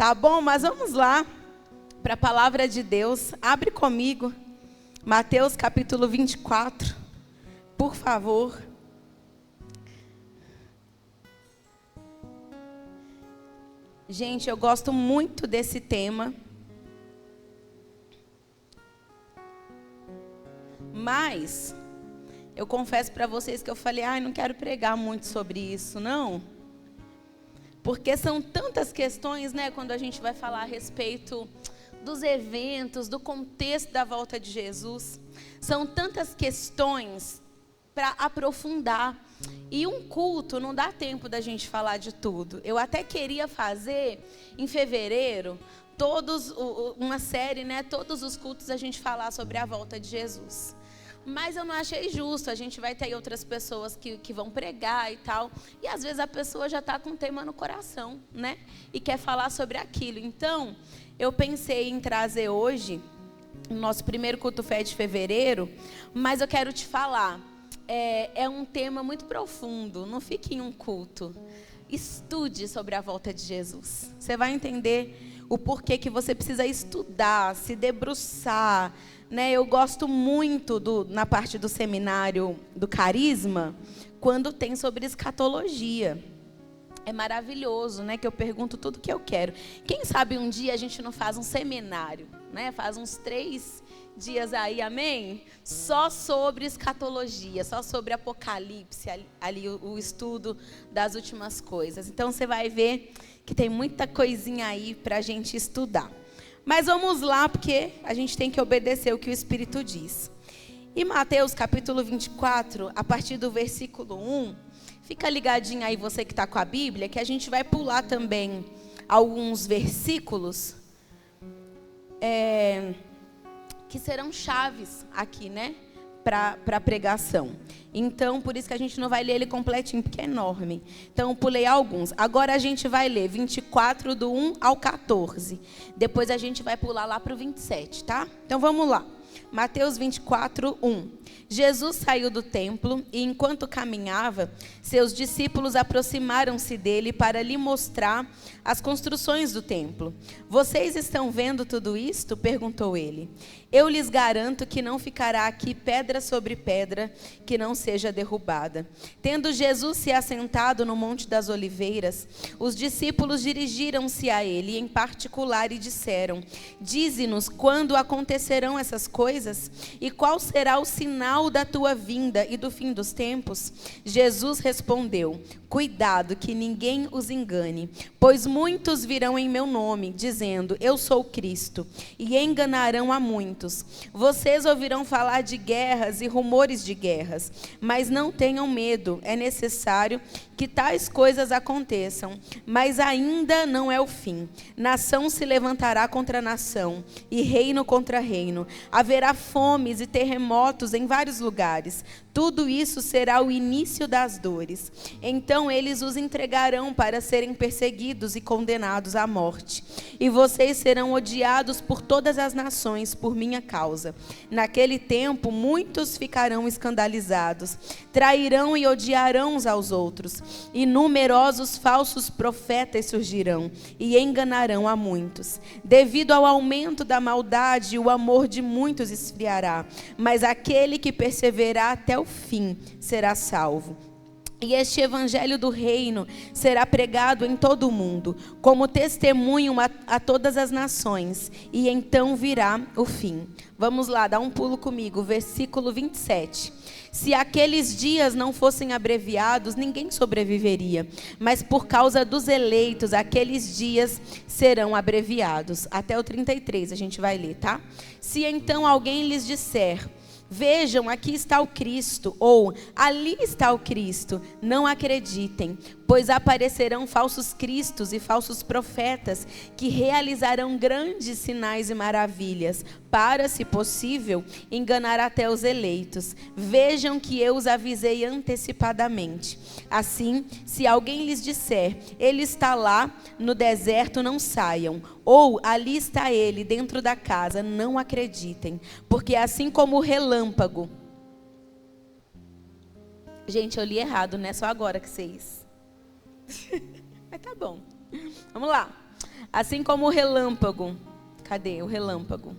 Tá bom, mas vamos lá para a palavra de Deus. Abre comigo, Mateus capítulo 24, por favor. Gente, eu gosto muito desse tema. Mas eu confesso para vocês que eu falei, não quero pregar muito sobre isso, não. Porque são tantas questões, né, quando a gente vai falar a respeito dos eventos, do contexto da volta de Jesus. São tantas questões para aprofundar. E um culto não dá tempo da gente falar de tudo. Eu até queria fazer em fevereiro uma série, né, todos os cultos a gente falar sobre a volta de Jesus. Mas eu não achei justo, a gente vai ter aí outras pessoas que vão pregar e tal. E às vezes a pessoa já está com um tema no coração, né? E quer falar sobre aquilo. Então, eu pensei em trazer hoje o nosso primeiro culto fé de fevereiro. Mas eu quero te falar, é um tema muito profundo, não fique em um culto. Estude sobre a volta de Jesus. Você vai entender o porquê que você precisa estudar, se debruçar, né? Eu gosto muito na parte do seminário do Carisma, quando tem sobre escatologia. É maravilhoso, né? Que eu pergunto tudo que eu quero. Quem sabe um dia a gente não faz um seminário, né? Faz uns 3 dias aí, amém? Só sobre escatologia, só sobre Apocalipse, ali o estudo das últimas coisas. Então você vai ver que tem muita coisinha aí para a gente estudar. Mas vamos lá, porque a gente tem que obedecer o que o Espírito diz. Em Mateus capítulo 24, a partir do versículo 1, fica ligadinho aí você que está com a Bíblia, que a gente vai pular também alguns versículos que serão chaves aqui, né, para a pregação. Então, por isso que a gente não vai ler ele completinho, porque é enorme. Então, pulei alguns. Agora a gente vai ler 24, do 1 ao 14. Depois a gente vai pular lá para o 27, tá? Então, vamos lá. Mateus 24, 1. Jesus saiu do templo e, enquanto caminhava, seus discípulos aproximaram-se dele para lhe mostrar as construções do templo. Vocês estão vendo tudo isto? Perguntou ele. Eu lhes garanto que não ficará aqui pedra sobre pedra que não seja derrubada. Tendo Jesus se assentado no Monte das Oliveiras, os discípulos dirigiram-se a ele em particular e disseram: Dize-nos quando acontecerão essas coisas e qual será o sinal da tua vinda e do fim dos tempos? Jesus respondeu: Cuidado que ninguém os engane, pois muitos virão em meu nome, dizendo: Eu sou Cristo, e enganarão a muitos. Vocês ouvirão falar de guerras e rumores de guerras, mas não tenham medo, é necessário que tais coisas aconteçam, mas ainda não é o fim. Nação se levantará contra nação, e reino contra reino. Haverá fomes e terremotos em vários lugares. Tudo isso será o início das dores. Então eles os entregarão para serem perseguidos e condenados à morte. E vocês serão odiados por todas as nações por minha causa. Naquele tempo, muitos ficarão escandalizados, trairão e odiarão uns aos outros. E numerosos falsos profetas surgirão e enganarão a muitos. Devido ao aumento da maldade, o amor de muitos esfriará. Mas aquele que perseverar até o fim será salvo. E este evangelho do reino será pregado em todo o mundo, como testemunho a todas as nações, e então virá o fim. Vamos lá, dá um pulo comigo, versículo 27. Se aqueles dias não fossem abreviados, ninguém sobreviveria. Mas por causa dos eleitos, aqueles dias serão abreviados. Até o 33 a gente vai ler, tá? Se então alguém lhes disser: Vejam, aqui está o Cristo, ou ali está o Cristo, não acreditem, pois aparecerão falsos cristos e falsos profetas que realizarão grandes sinais e maravilhas, para, se possível, enganar até os eleitos. Vejam que eu os avisei antecipadamente. Assim, se alguém lhes disser: Ele está lá no deserto, não saiam, ou ali está ele dentro da casa, não acreditem, porque assim como o relâmpago... Gente, eu li errado, né? Só agora que vocês... Mas tá bom. Vamos lá. Assim como o relâmpago, cadê o relâmpago?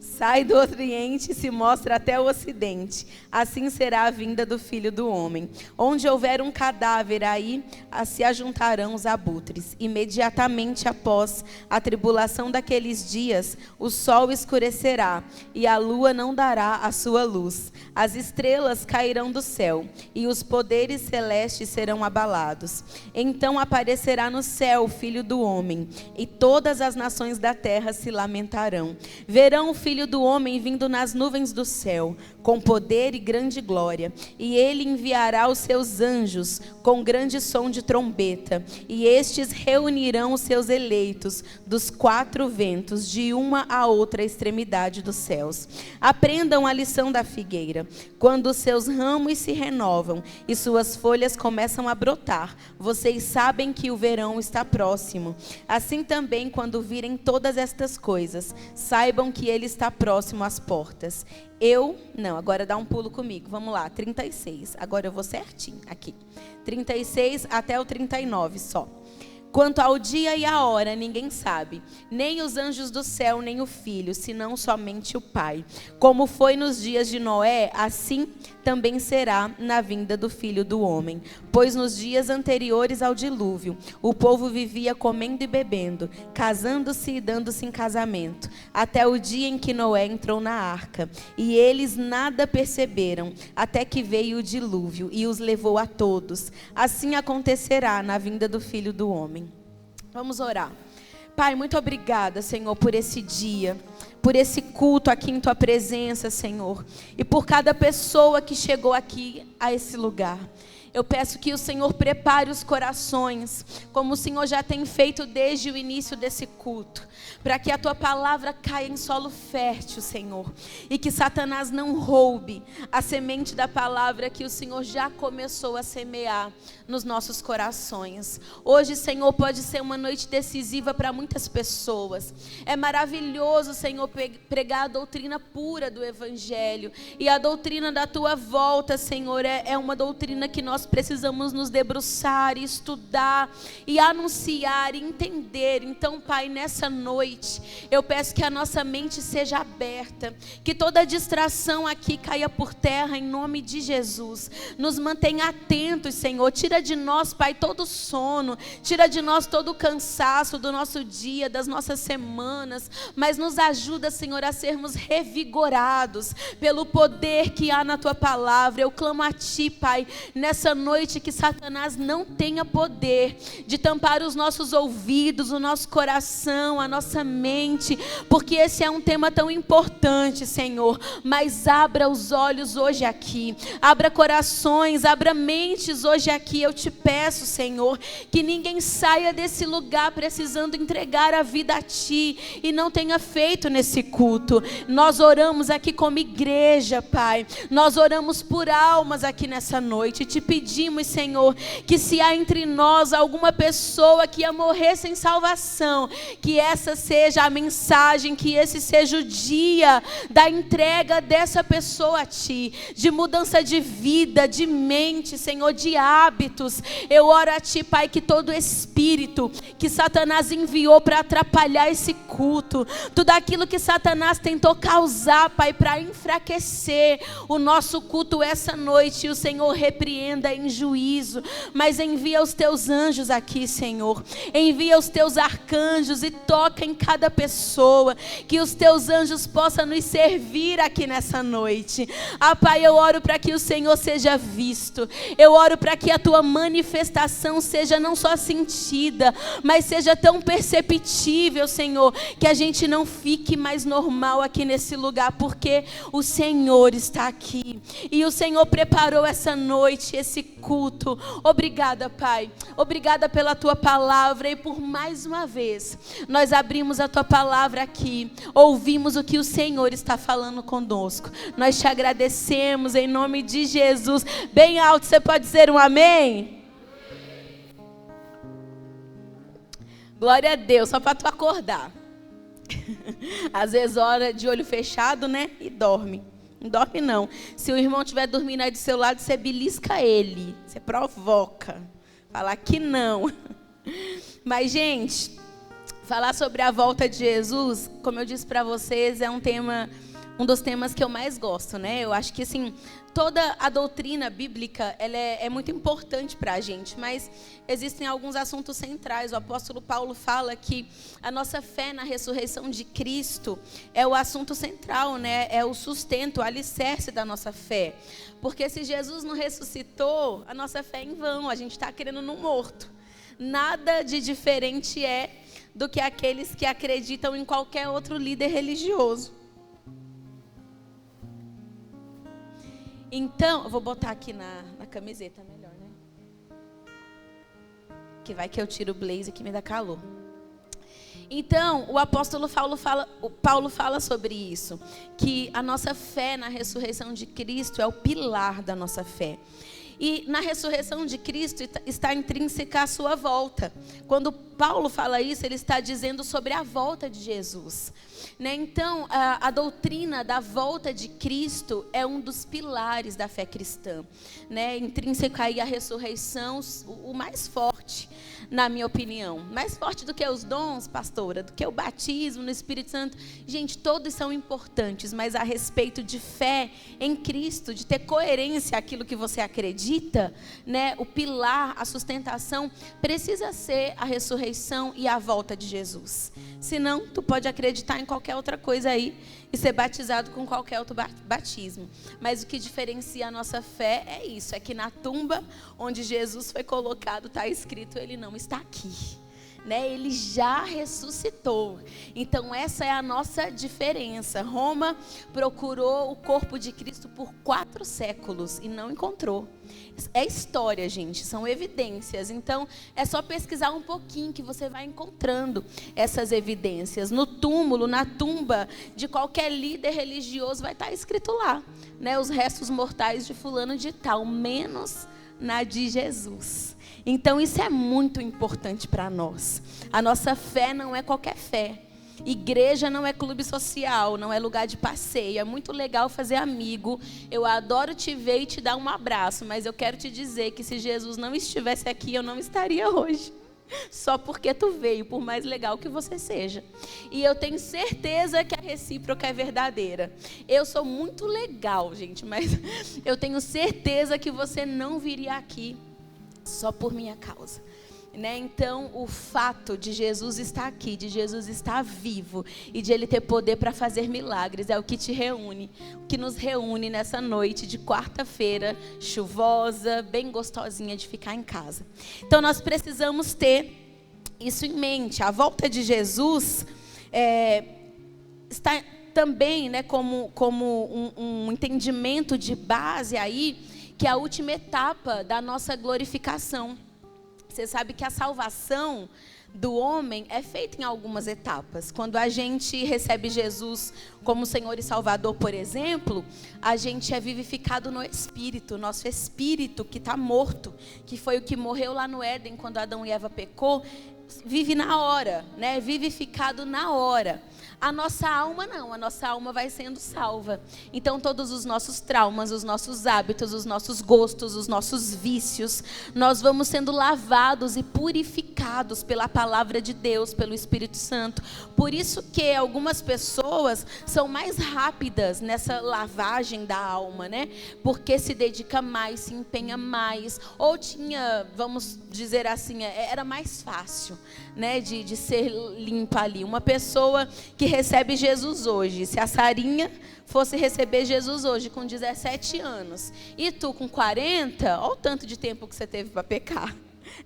Sai do Oriente e se mostra até o Ocidente. Assim será a vinda do Filho do Homem. Onde houver um cadáver, aí se ajuntarão os abutres. Imediatamente após a tribulação daqueles dias, o sol escurecerá e a lua não dará a sua luz. As estrelas cairão do céu e os poderes celestes serão abalados. Então aparecerá no céu o Filho do Homem e todas as nações da terra se lamentarão. Verão o Filho do Homem vindo nas nuvens do céu, com poder e grande glória. E ele enviará os seus anjos com grande som de trombeta. E estes reunirão os seus eleitos dos quatro ventos, de uma a outra extremidade dos céus. Aprendam a lição da figueira. Quando os seus ramos se renovam e suas folhas começam a brotar, vocês sabem que o verão está próximo. Assim também, quando virem todas estas coisas, saibam que ele está próximo às portas. Agora dá um pulo comigo, vamos lá, 36, agora eu vou certinho, aqui, 36 até o 39 só. Quanto ao dia e à hora, ninguém sabe, nem os anjos do céu, nem o Filho, senão somente o Pai. Como foi nos dias de Noé, assim também será na vinda do Filho do Homem. Pois nos dias anteriores ao dilúvio, o povo vivia comendo e bebendo, casando-se e dando-se em casamento, até o dia em que Noé entrou na arca. E eles nada perceberam, até que veio o dilúvio e os levou a todos. Assim acontecerá na vinda do Filho do Homem. Vamos orar. Pai, muito obrigada, Senhor, por esse dia, por esse culto aqui em Tua presença, Senhor, e por cada pessoa que chegou aqui a esse lugar. Eu peço que o Senhor prepare os corações, como o Senhor já tem feito desde o início desse culto, para que a Tua palavra caia em solo fértil, Senhor, e que Satanás não roube a semente da palavra que o Senhor já começou a semear nos nossos corações. Hoje, Senhor, pode ser uma noite decisiva para muitas pessoas. É maravilhoso, Senhor, pregar a doutrina pura do Evangelho, e a doutrina da Tua volta, Senhor, é uma doutrina que nós precisamos nos debruçar, e estudar, e anunciar, e entender. Então, Pai, nessa noite, eu peço que a nossa mente seja aberta, que toda distração aqui caia por terra, em nome de Jesus. Nos mantenha atentos, Senhor. Tira de nós, Pai, todo sono, tira de nós todo o cansaço do nosso dia, das nossas semanas, mas nos ajuda, Senhor, a sermos revigorados pelo poder que há na Tua palavra. Eu clamo a Ti, Pai, nessa noite, que Satanás não tenha poder de tampar os nossos ouvidos, o nosso coração, a nossa mente, porque esse é um tema tão importante, Senhor. Mas abra os olhos hoje aqui, abra corações, abra mentes hoje aqui. Eu te peço, Senhor, que ninguém saia desse lugar precisando entregar a vida a Ti e não tenha feito nesse culto. Nós oramos aqui como igreja, Pai, nós oramos por almas aqui nessa noite, te pedimos, Senhor, que se há entre nós alguma pessoa que ia morrer sem salvação, que essa seja a mensagem, que esse seja o dia da entrega dessa pessoa a Ti, de mudança de vida, de mente, Senhor, de hábitos. Eu oro a Ti, Pai, que todo espírito que Satanás enviou para atrapalhar esse culto, tudo aquilo que Satanás tentou causar, Pai, para enfraquecer o nosso culto essa noite, o Senhor repreenda em juízo. Mas envia os Teus anjos aqui, Senhor, envia os Teus arcanjos e toca em cada pessoa, que os Teus anjos possam nos servir aqui nessa noite. Pai, eu oro para que o Senhor seja visto, eu oro para que a Tua manifestação seja não só sentida, mas seja tão perceptível, Senhor, que a gente não fique mais normal aqui nesse lugar, porque o Senhor está aqui, e o Senhor preparou essa noite, esse culto. Obrigada, Pai, obrigada pela Tua palavra, e por mais uma vez, nós abrimos a Tua palavra aqui, ouvimos o que o Senhor está falando conosco. Nós te agradecemos em nome de Jesus. Bem alto, você pode dizer um amém? Glória a Deus, só para tu acordar. Às vezes ora de olho fechado, né? E dorme. Não dorme não. Se o irmão estiver dormindo aí do seu lado, você belisca ele. Você provoca. Fala que não. Mas, gente, Falar sobre a volta de Jesus, como eu disse para vocês, é um dos temas que eu mais gosto, né? Eu acho que, assim, toda a doutrina bíblica, ela é muito importante para a gente, mas existem alguns assuntos centrais. O apóstolo Paulo fala que a nossa fé na ressurreição de Cristo é o assunto central, né? É o sustento, o alicerce da nossa fé. Porque se Jesus não ressuscitou, a nossa fé é em vão, a gente está querendo no morto. Nada de diferente do que aqueles que acreditam em qualquer outro líder religioso. Então, eu vou botar aqui na camiseta melhor, né? Que vai que eu tiro o blazer que me dá calor. Então, o apóstolo Paulo fala sobre isso, que a nossa fé na ressurreição de Cristo é o pilar da nossa fé. E na ressurreição de Cristo está intrínseca a sua volta. Quando Paulo fala isso, ele está dizendo sobre a volta de Jesus, né? Então, a doutrina da volta de Cristo é um dos pilares da fé cristã, né? Intrínseca aí a ressurreição, o mais forte, na minha opinião. Mais forte do que os dons, pastora, do que o batismo no Espírito Santo. Gente, todos são importantes, mas a respeito de fé em Cristo, de ter coerência àquilo que você acredita, né? O pilar, a sustentação, precisa ser a ressurreição e a volta de Jesus. Senão, tu pode acreditar em qualquer outra coisa aí e ser batizado com qualquer outro batismo. Mas o que diferencia a nossa fé é isso, é que na tumba onde Jesus foi colocado, está escrito, ele não está aqui, né? Ele já ressuscitou. Então essa é a nossa diferença. Roma procurou o corpo de Cristo por 4 séculos e não encontrou. É história, gente, são evidências. Então é só pesquisar um pouquinho que você vai encontrando essas evidências. No túmulo, na tumba de qualquer líder religioso vai estar escrito lá, né? Os restos mortais de fulano de tal, menos na de Jesus. Então isso é muito importante para nós. A nossa fé não é qualquer fé. Igreja não é clube social, não é lugar de passeio. É muito legal fazer amigo. Eu adoro te ver e te dar um abraço, mas eu quero te dizer que se Jesus não estivesse aqui, eu não estaria hoje. Só porque tu veio, por mais legal que você seja. E eu tenho certeza que a recíproca é verdadeira. Eu sou muito legal, gente, mas eu tenho certeza que você não viria aqui só por minha causa, né? Então, o fato de Jesus estar aqui, de Jesus estar vivo e de Ele ter poder para fazer milagres é o que te reúne, o que nos reúne nessa noite de quarta-feira, chuvosa, bem gostosinha de ficar em casa. Então, nós precisamos ter isso em mente. A volta de Jesus está também, né, como um entendimento de base aí, que é a última etapa da nossa glorificação. Você sabe que a salvação do homem é feita em algumas etapas. Quando a gente recebe Jesus como Senhor e Salvador, por exemplo, a gente é vivificado no Espírito. Nosso Espírito que está morto, que foi o que morreu lá no Éden quando Adão e Eva pecou, vive na hora, né? Vivificado na hora. A nossa alma não, a nossa alma vai sendo salva. Então todos os nossos traumas, os nossos hábitos, os nossos gostos, os nossos vícios, nós vamos sendo lavados e purificados pela palavra de Deus, pelo Espírito Santo. Por isso que algumas pessoas são mais rápidas nessa lavagem da alma, né? Porque se dedica mais, se empenha mais, ou tinha, vamos dizer assim, era mais fácil, né, de ser limpa ali. Uma pessoa que recebe Jesus hoje, se a Sarinha fosse receber Jesus hoje com 17 anos e tu com 40, olha o tanto de tempo que você teve para pecar.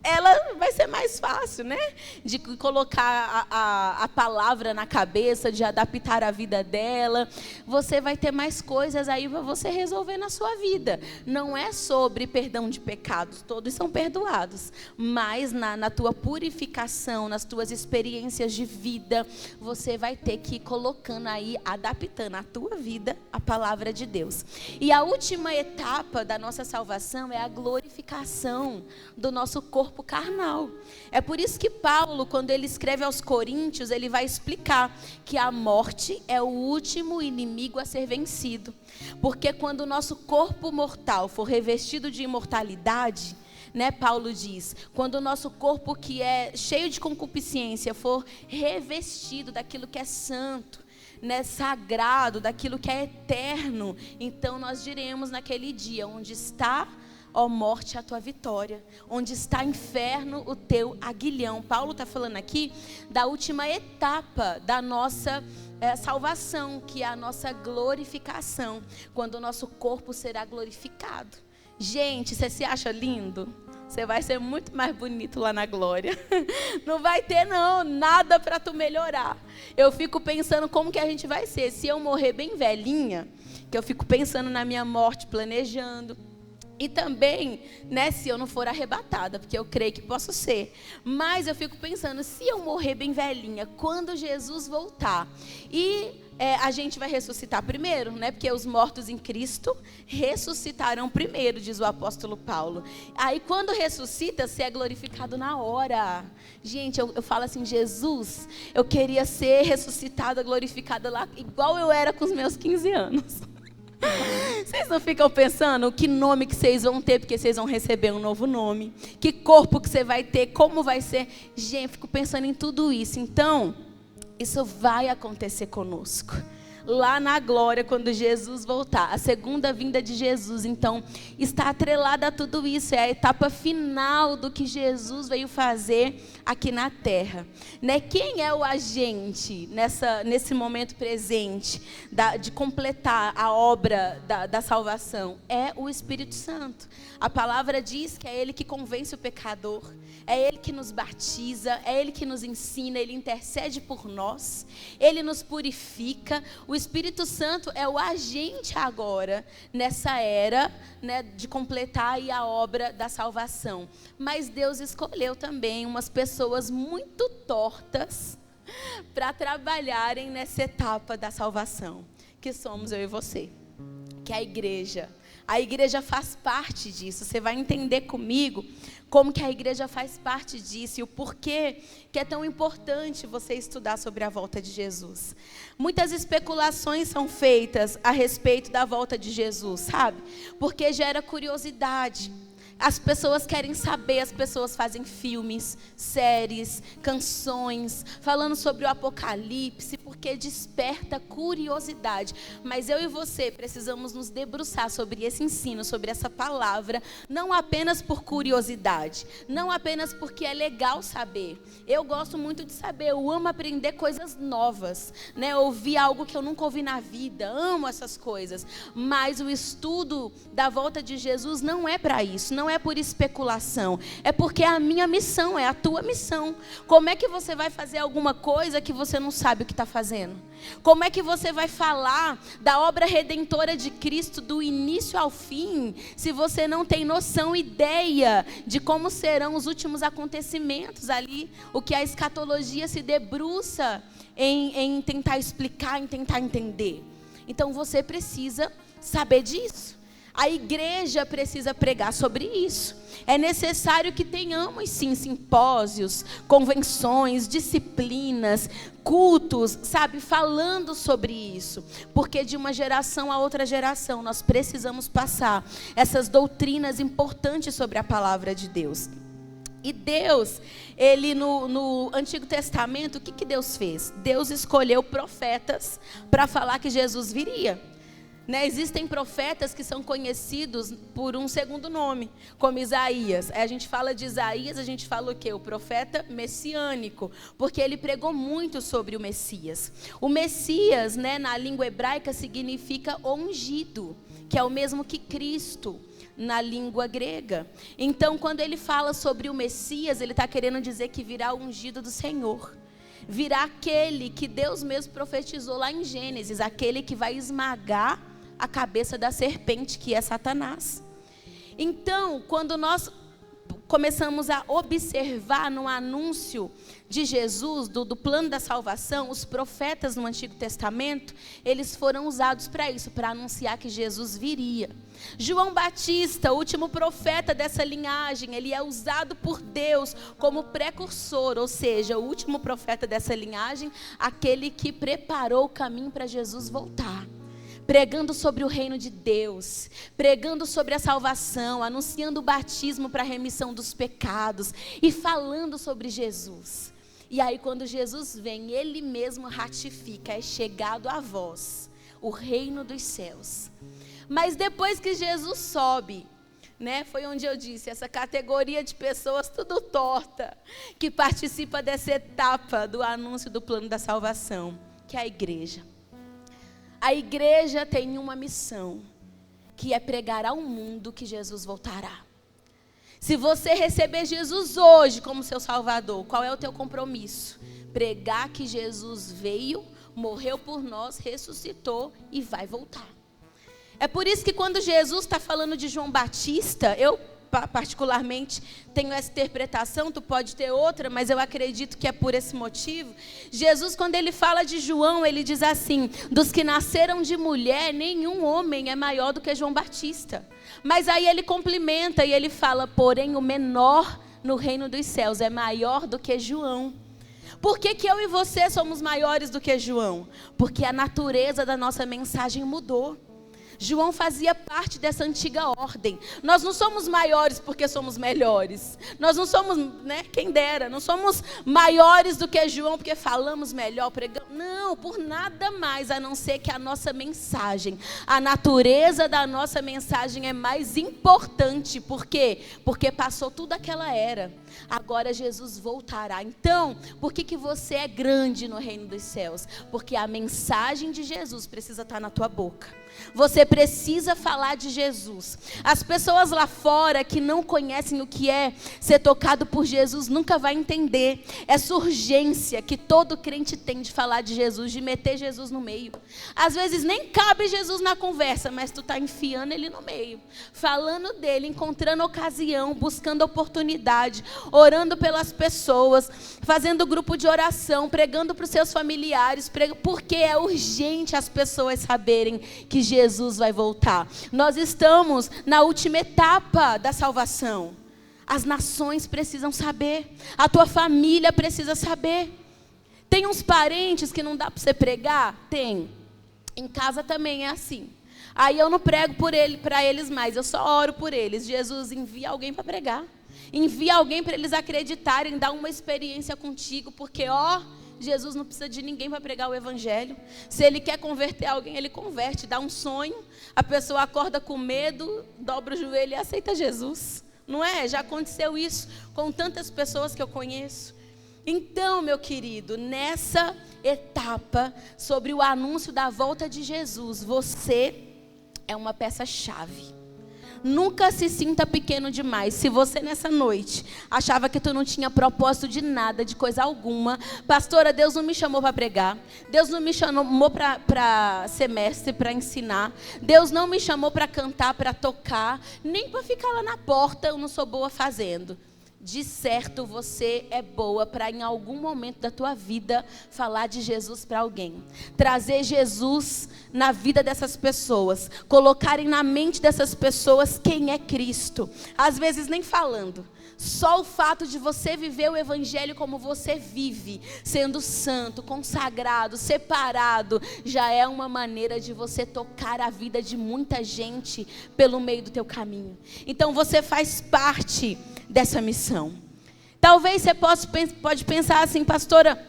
Ela vai ser mais fácil, né? De colocar a palavra na cabeça, de adaptar a vida dela. Você vai ter mais coisas aí para você resolver na sua vida. Não é sobre perdão de pecados, todos são perdoados. Mas na tua purificação, nas tuas experiências de vida, você vai ter que ir colocando aí, adaptando a tua vida à palavra de Deus. E a última etapa da nossa salvação é a glorificação do nosso corpo carnal. É por isso que Paulo, quando ele escreve aos Coríntios, ele vai explicar que a morte é o último inimigo a ser vencido. Porque quando o nosso corpo mortal for revestido de imortalidade, né, Paulo diz, quando o nosso corpo que é cheio de concupiscência for revestido daquilo que é santo, né, sagrado, daquilo que é eterno, então nós diremos naquele dia: onde está, ó morte, a tua vitória? Onde está, inferno, o teu aguilhão? Paulo está falando aqui da última etapa da nossa salvação, que é a nossa glorificação, quando o nosso corpo será glorificado. Gente, você se acha lindo? Você vai ser muito mais bonito lá na glória. Não vai ter nada para tu melhorar. Eu fico pensando como que a gente vai ser. Se eu morrer bem velhinha, que eu fico pensando na minha morte, planejando. E também, né, se eu não for arrebatada, porque eu creio que posso ser. Mas eu fico pensando, se eu morrer bem velhinha, quando Jesus voltar, e a gente vai ressuscitar primeiro, né? Porque os mortos em Cristo ressuscitarão primeiro, diz o apóstolo Paulo. Aí quando ressuscita, você é glorificado na hora. Gente, eu falo assim: Jesus, eu queria ser ressuscitada, glorificada lá, igual eu era com os meus 15 anos. Vocês não ficam pensando que nome que vocês vão ter, porque vocês vão receber um novo nome, que corpo que você vai ter, como vai ser? Gente, fico pensando em tudo isso. Então, isso vai acontecer conosco lá na glória, quando Jesus voltar. A segunda vinda de Jesus, então, está atrelada a tudo isso. É a etapa final do que Jesus veio fazer aqui na terra, né? Quem é o agente nesse momento presente de completar a obra da salvação? É o Espírito Santo. A palavra diz que é Ele que convence o pecador, é Ele que nos batiza, é Ele que nos ensina, Ele intercede por nós, Ele nos purifica. O Espírito Santo é o agente agora, nessa era, né, de completar aí a obra da salvação. Mas Deus escolheu também umas pessoas muito tortas para trabalharem nessa etapa da salvação, que somos eu e você, que é a igreja. A igreja faz parte disso. Você vai entender comigo como que a igreja faz parte disso e o porquê que é tão importante você estudar sobre a volta de Jesus. Muitas especulações são feitas a respeito da volta de Jesus, sabe? Porque gera curiosidade. As pessoas querem saber, as pessoas fazem filmes, séries, canções, falando sobre o Apocalipse, porque desperta curiosidade. Mas eu e você precisamos nos debruçar sobre esse ensino, sobre essa palavra, não apenas por curiosidade, não apenas porque é legal saber. Eu gosto muito de saber, eu amo aprender coisas novas, né? Ouvir algo que eu nunca ouvi na vida, amo essas coisas. Mas o estudo da volta de Jesus não é para isso, não é por especulação, é porque é a minha missão, é a tua missão. Como é que você vai fazer alguma coisa que você não sabe o que está fazendo? Como é que você vai falar da obra redentora de Cristo do início ao fim, se você não tem noção, ideia de como serão os últimos acontecimentos ali, o que a escatologia se debruça em tentar explicar, em tentar entender? Então você precisa saber disso. A igreja precisa pregar sobre isso. É necessário que tenhamos, sim, simpósios, convenções, disciplinas, cultos, sabe, falando sobre isso. Porque de uma geração a outra geração, nós precisamos passar essas doutrinas importantes sobre a palavra de Deus. E Deus, Ele no Antigo Testamento, o que Deus fez? Deus escolheu profetas para falar que Jesus viria. Né? Existem profetas que são conhecidos por um segundo nome, como Isaías. A gente fala de Isaías, a gente fala o quê? O profeta messiânico, porque ele pregou muito sobre o Messias. O Messias, né, na língua hebraica, significa ungido, que é o mesmo que Cristo na língua grega. Então, quando ele fala sobre o Messias, ele está querendo dizer que virá o ungido do Senhor. Virá aquele que Deus mesmo profetizou lá em Gênesis, aquele que vai esmagar a cabeça da serpente, que é Satanás. Então, quando nós começamos a observar no anúncio de Jesus, do plano da salvação, os profetas no Antigo Testamento, eles foram usados para isso, para anunciar que Jesus viria. João Batista, o último profeta dessa linhagem, ele é usado por Deus como precursor, ou seja, o último profeta dessa linhagem, aquele que preparou o caminho para Jesus voltar. pregando sobre o reino de Deus, pregando sobre a salvação, anunciando o batismo para a remissão dos pecados e falando sobre Jesus. E aí quando Jesus vem, Ele mesmo ratifica, é chegado a vós o reino dos céus. Mas depois que Jesus sobe, né, foi onde eu disse, essa categoria de pessoas tudo torta, que participa dessa etapa do anúncio do plano da salvação, que é a igreja. A igreja tem uma missão, que é pregar ao mundo que Jesus voltará. Se você receber Jesus hoje como seu Salvador, qual é o teu compromisso? Pregar que Jesus veio, morreu por nós, ressuscitou e vai voltar. É por isso que quando Jesus está falando de João Batista, eu particularmente tenho essa interpretação, tu pode ter outra, mas eu acredito que é por esse motivo. Jesus, quando ele fala de João, ele diz assim: dos que nasceram de mulher, nenhum homem é maior do que João Batista. Mas aí ele complementa e ele fala: porém o menor no reino dos céus é maior do que João. Por que que eu e você somos maiores do que João? Porque a natureza da nossa mensagem mudou. João fazia parte dessa antiga ordem. Nós não somos maiores porque somos melhores. Nós não somos, né, quem dera, não somos maiores do que João porque falamos melhor, pregamos. Não, por nada mais a não ser que a nossa mensagem, a natureza da nossa mensagem é mais importante. Por quê? Porque passou tudo aquela era. Agora Jesus voltará. Então, por que que você é grande no reino dos céus? Porque a mensagem de Jesus precisa estar na tua boca. Você precisa falar de Jesus. As pessoas lá fora que não conhecem o que é ser tocado por Jesus nunca vai entender essa urgência que todo crente tem de falar de Jesus, de meter Jesus no meio. Às vezes nem cabe Jesus na conversa, mas tu está enfiando ele no meio, falando dele, encontrando ocasião, buscando oportunidade, orando pelas pessoas, fazendo grupo de oração, pregando para os seus familiares, porque é urgente as pessoas saberem que Jesus vai voltar. Nós estamos na última etapa da salvação. As nações precisam saber. A tua família precisa saber. Tem uns parentes que não dá para você pregar? Tem. Em casa também é assim. Aí eu não prego para eles mais, eu só oro por eles. Jesus, envia alguém para pregar. Envia alguém para eles acreditarem, dar uma experiência contigo, porque Jesus não precisa de ninguém para pregar o evangelho. Se ele quer converter alguém, ele converte, dá um sonho, a pessoa acorda com medo, dobra o joelho e aceita Jesus. Não é? Já aconteceu isso com tantas pessoas que eu conheço. Então, meu querido, nessa etapa sobre o anúncio da volta de Jesus, você é uma peça-chave. Nunca se sinta pequeno demais. Se você nessa noite achava que tu não tinha propósito de nada, de coisa alguma, pastora, Deus não me chamou para pregar, Deus não me chamou para ser mestre, para ensinar, Deus não me chamou para cantar, para tocar, nem para ficar lá na porta, eu não sou boa fazendo. De certo você é boa para em algum momento da tua vida falar de Jesus para alguém. Trazer Jesus na vida dessas pessoas. Colocarem na mente dessas pessoas quem é Cristo. Às vezes nem falando. Só o fato de você viver o evangelho como você vive, sendo santo, consagrado, separado, já é uma maneira de você tocar a vida de muita gente pelo meio do teu caminho. Então você faz parte dessa missão. Talvez você pode pensar assim, pastora,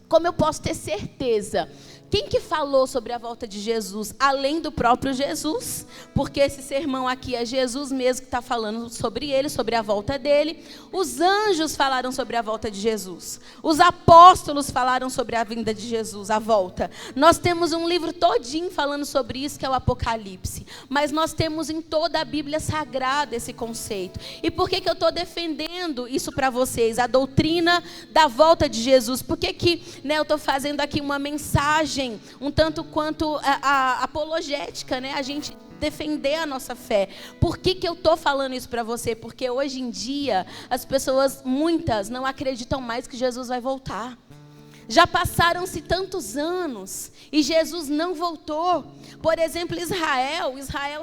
como eu posso ter certeza? Quem que falou sobre a volta de Jesus, além do próprio Jesus? Porque esse sermão aqui é Jesus mesmo que está falando sobre ele, sobre a volta dele. Os anjos falaram sobre a volta de Jesus. Os apóstolos falaram sobre a vinda de Jesus, a volta. Nós temos um livro todinho falando sobre isso, que é o Apocalipse. Mas nós temos em toda a Bíblia Sagrada esse conceito. E por que eu estou defendendo isso para vocês? A doutrina da volta de Jesus. Por que eu estou fazendo aqui uma mensagem um tanto quanto a apologética, né? A gente defender a nossa fé. Por que eu estou falando isso para você? Porque hoje em dia as pessoas, muitas, não acreditam mais que Jesus vai voltar. Já passaram-se tantos anos e Jesus não voltou. Por exemplo, Israel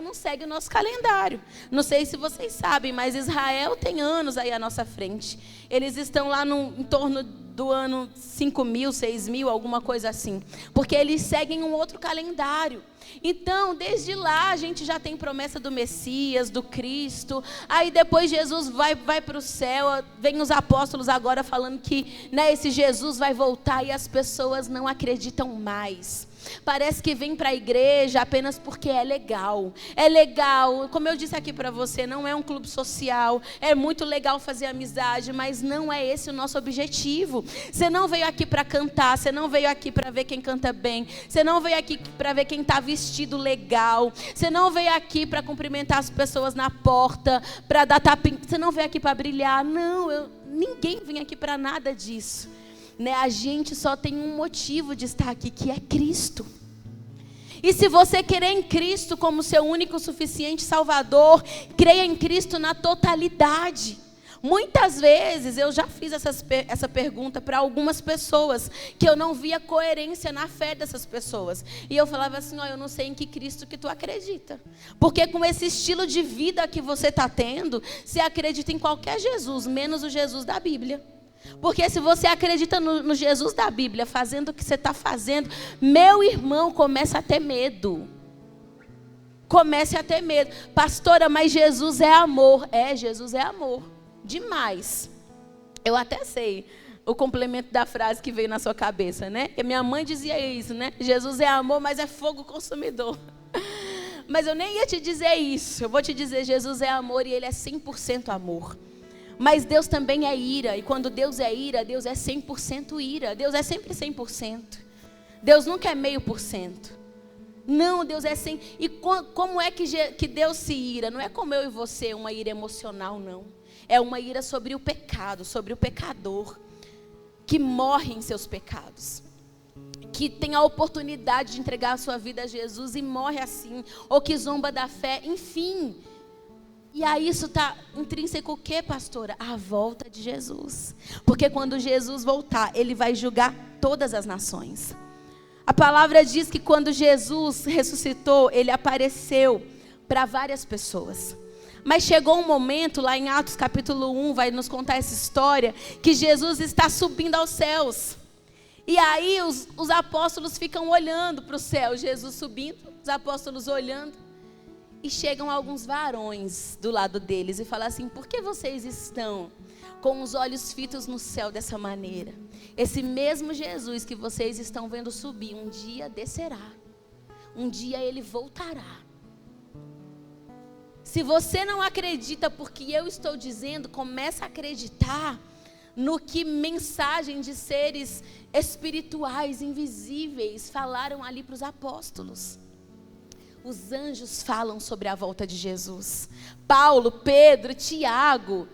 não segue o nosso calendário. Não sei se vocês sabem, mas Israel tem anos aí à nossa frente. Eles estão lá em torno do ano 5.000, 6.000, alguma coisa assim. Porque eles seguem um outro calendário. Então, desde lá, a gente já tem promessa do Messias, do Cristo. Aí depois Jesus vai para o céu. Vem os apóstolos agora falando que, né, esse Jesus vai voltar e as pessoas não acreditam mais. Parece que vem para a igreja apenas porque é legal. É legal, como eu disse aqui para você, não é um clube social. É muito legal fazer amizade, mas não é esse o nosso objetivo. Você não veio aqui para cantar, você não veio aqui para ver quem canta bem, você não veio aqui para ver quem está vestido legal, você não veio aqui para cumprimentar as pessoas na porta, para dar tapinha, você não veio aqui para brilhar. Não, ninguém vem aqui para nada disso. Né? A gente só tem um motivo de estar aqui, que é Cristo. E se você querer em Cristo como seu único suficiente Salvador, creia em Cristo na totalidade. Muitas vezes eu já fiz essa pergunta para algumas pessoas, que eu não via coerência na fé dessas pessoas. E eu falava assim, eu não sei em que Cristo que tu acredita. Porque com esse estilo de vida que você está tendo, você acredita em qualquer Jesus, menos o Jesus da Bíblia. Porque se você acredita no Jesus da Bíblia, fazendo o que você está fazendo, meu irmão, começa a ter medo. Comece a ter medo. Pastora, mas Jesus é amor. É, Jesus é amor. Demais. Eu até sei o complemento da frase que veio na sua cabeça, né? Que minha mãe dizia isso, né? Jesus é amor, mas é fogo consumidor. Mas eu nem ia te dizer isso. Eu vou te dizer, Jesus é amor e Ele é 100% amor. Mas Deus também é ira, e quando Deus é ira, Deus é 100% ira. Deus é sempre 100%. Deus nunca é 0,5%. Não, Deus é 100%. E como é que Deus se ira? Não é como eu e você, uma ira emocional, não. É uma ira sobre o pecado, sobre o pecador, que morre em seus pecados. Que tem a oportunidade de entregar a sua vida a Jesus e morre assim, ou que zomba da fé, enfim. E aí isso está intrínseco o quê, pastora? A volta de Jesus. Porque quando Jesus voltar, Ele vai julgar todas as nações. A palavra diz que quando Jesus ressuscitou, Ele apareceu para várias pessoas. Mas chegou um momento, lá em Atos capítulo 1, vai nos contar essa história, que Jesus está subindo aos céus. E aí os apóstolos ficam olhando para o céu, Jesus subindo, os apóstolos olhando. E chegam alguns varões do lado deles e falam assim, por que vocês estão com os olhos fitos no céu dessa maneira? Esse mesmo Jesus que vocês estão vendo subir, um dia descerá. Um dia Ele voltará. Se você não acredita porque eu estou dizendo, começa a acreditar no que mensagem de seres espirituais, invisíveis, falaram ali para os apóstolos. Os anjos falam sobre a volta de Jesus. Paulo, Pedro, Tiago,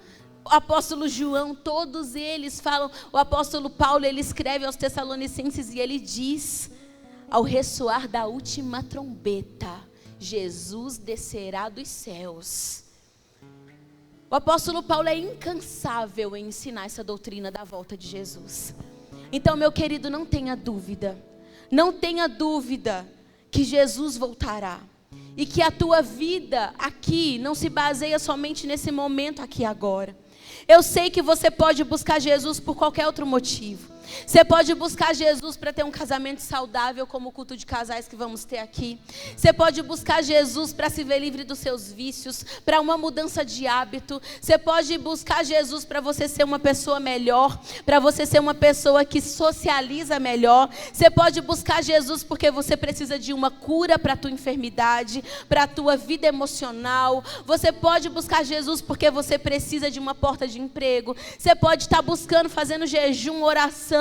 o apóstolo João, todos eles falam. O apóstolo Paulo, ele escreve aos Tessalonicenses e ele diz, ao ressoar da última trombeta, Jesus descerá dos céus. O apóstolo Paulo é incansável em ensinar essa doutrina da volta de Jesus. Então, meu querido, não tenha dúvida. Não tenha dúvida que Jesus voltará. E que a tua vida aqui não se baseia somente nesse momento aqui agora. Eu sei que você pode buscar Jesus por qualquer outro motivo. Você pode buscar Jesus para ter um casamento saudável, como o culto de casais que vamos ter aqui. Você pode buscar Jesus para se ver livre dos seus vícios, para uma mudança de hábito. Você pode buscar Jesus para você ser uma pessoa melhor, para você ser uma pessoa que socializa melhor. Você pode buscar Jesus porque você precisa de uma cura para a tua enfermidade, para a tua vida emocional. Você pode buscar Jesus porque você precisa de uma porta de emprego. Você pode estar buscando, fazendo jejum, oração,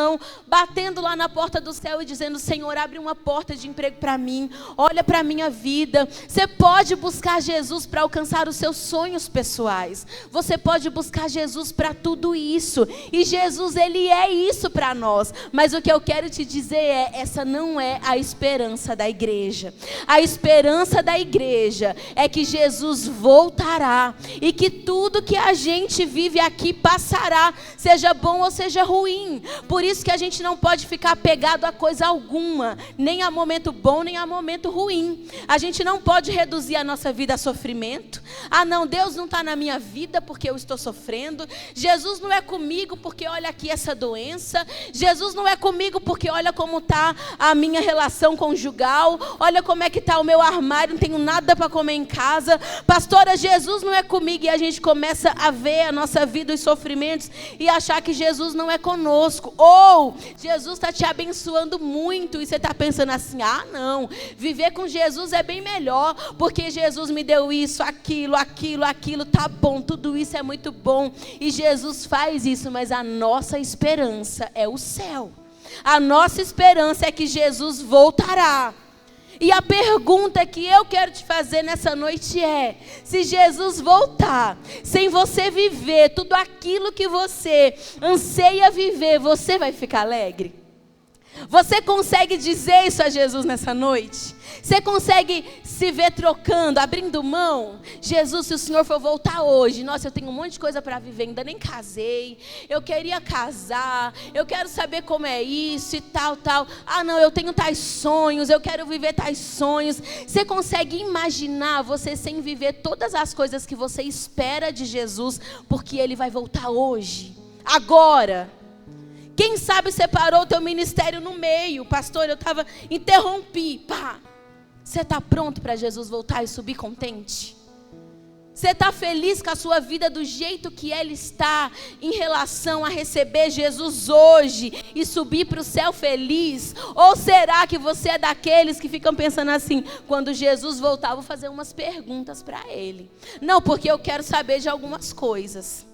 batendo lá na porta do céu e dizendo, Senhor, abre uma porta de emprego para mim, olha para a minha vida. Você pode buscar Jesus para alcançar os seus sonhos pessoais. Você pode buscar Jesus para tudo isso. E Jesus, Ele é isso para nós. Mas o que eu quero te dizer é, essa não é a esperança da igreja. A esperança da igreja é que Jesus voltará e que tudo que a gente vive aqui passará, seja bom ou seja ruim. Por Por isso que a gente não pode ficar apegado a coisa alguma, nem a momento bom, nem a momento ruim. A gente não pode reduzir a nossa vida a sofrimento. Ah não, Deus não está na minha vida porque eu estou sofrendo. Jesus não é comigo porque olha aqui essa doença. Jesus não é comigo porque olha como está a minha relação conjugal. Olha como é que está o meu armário, não tenho nada para comer em casa. Pastora, Jesus não é comigo. E a gente começa a ver a nossa vida, os sofrimentos, e achar que Jesus não é conosco. Ou Jesus está te abençoando muito e você está pensando assim, ah não, viver com Jesus é bem melhor, porque Jesus me deu isso, aquilo, tá bom, tudo isso é muito bom. E Jesus faz isso, mas a nossa esperança é o céu. A nossa esperança é que Jesus voltará. E a pergunta que eu quero te fazer nessa noite é: se Jesus voltar, sem você viver tudo aquilo que você anseia viver, você vai ficar alegre? Você consegue dizer isso a Jesus nessa noite? Você consegue se ver trocando, abrindo mão? Jesus, se o Senhor for voltar hoje, nossa, eu tenho um monte de coisa para viver, ainda nem casei, eu queria casar, eu quero saber como é isso e tal. Ah não, eu tenho tais sonhos, eu quero viver tais sonhos. Você consegue imaginar você sem viver todas as coisas que você espera de Jesus, porque Ele vai voltar hoje, agora? Quem sabe separou o teu ministério no meio, pastor, eu interrompi, pá. Você está pronto para Jesus voltar e subir contente? Você está feliz com a sua vida do jeito que ela está em relação a receber Jesus hoje e subir para o céu feliz? Ou será que você é daqueles que ficam pensando assim, quando Jesus voltar, vou fazer umas perguntas para Ele? Não, porque eu quero saber de algumas coisas.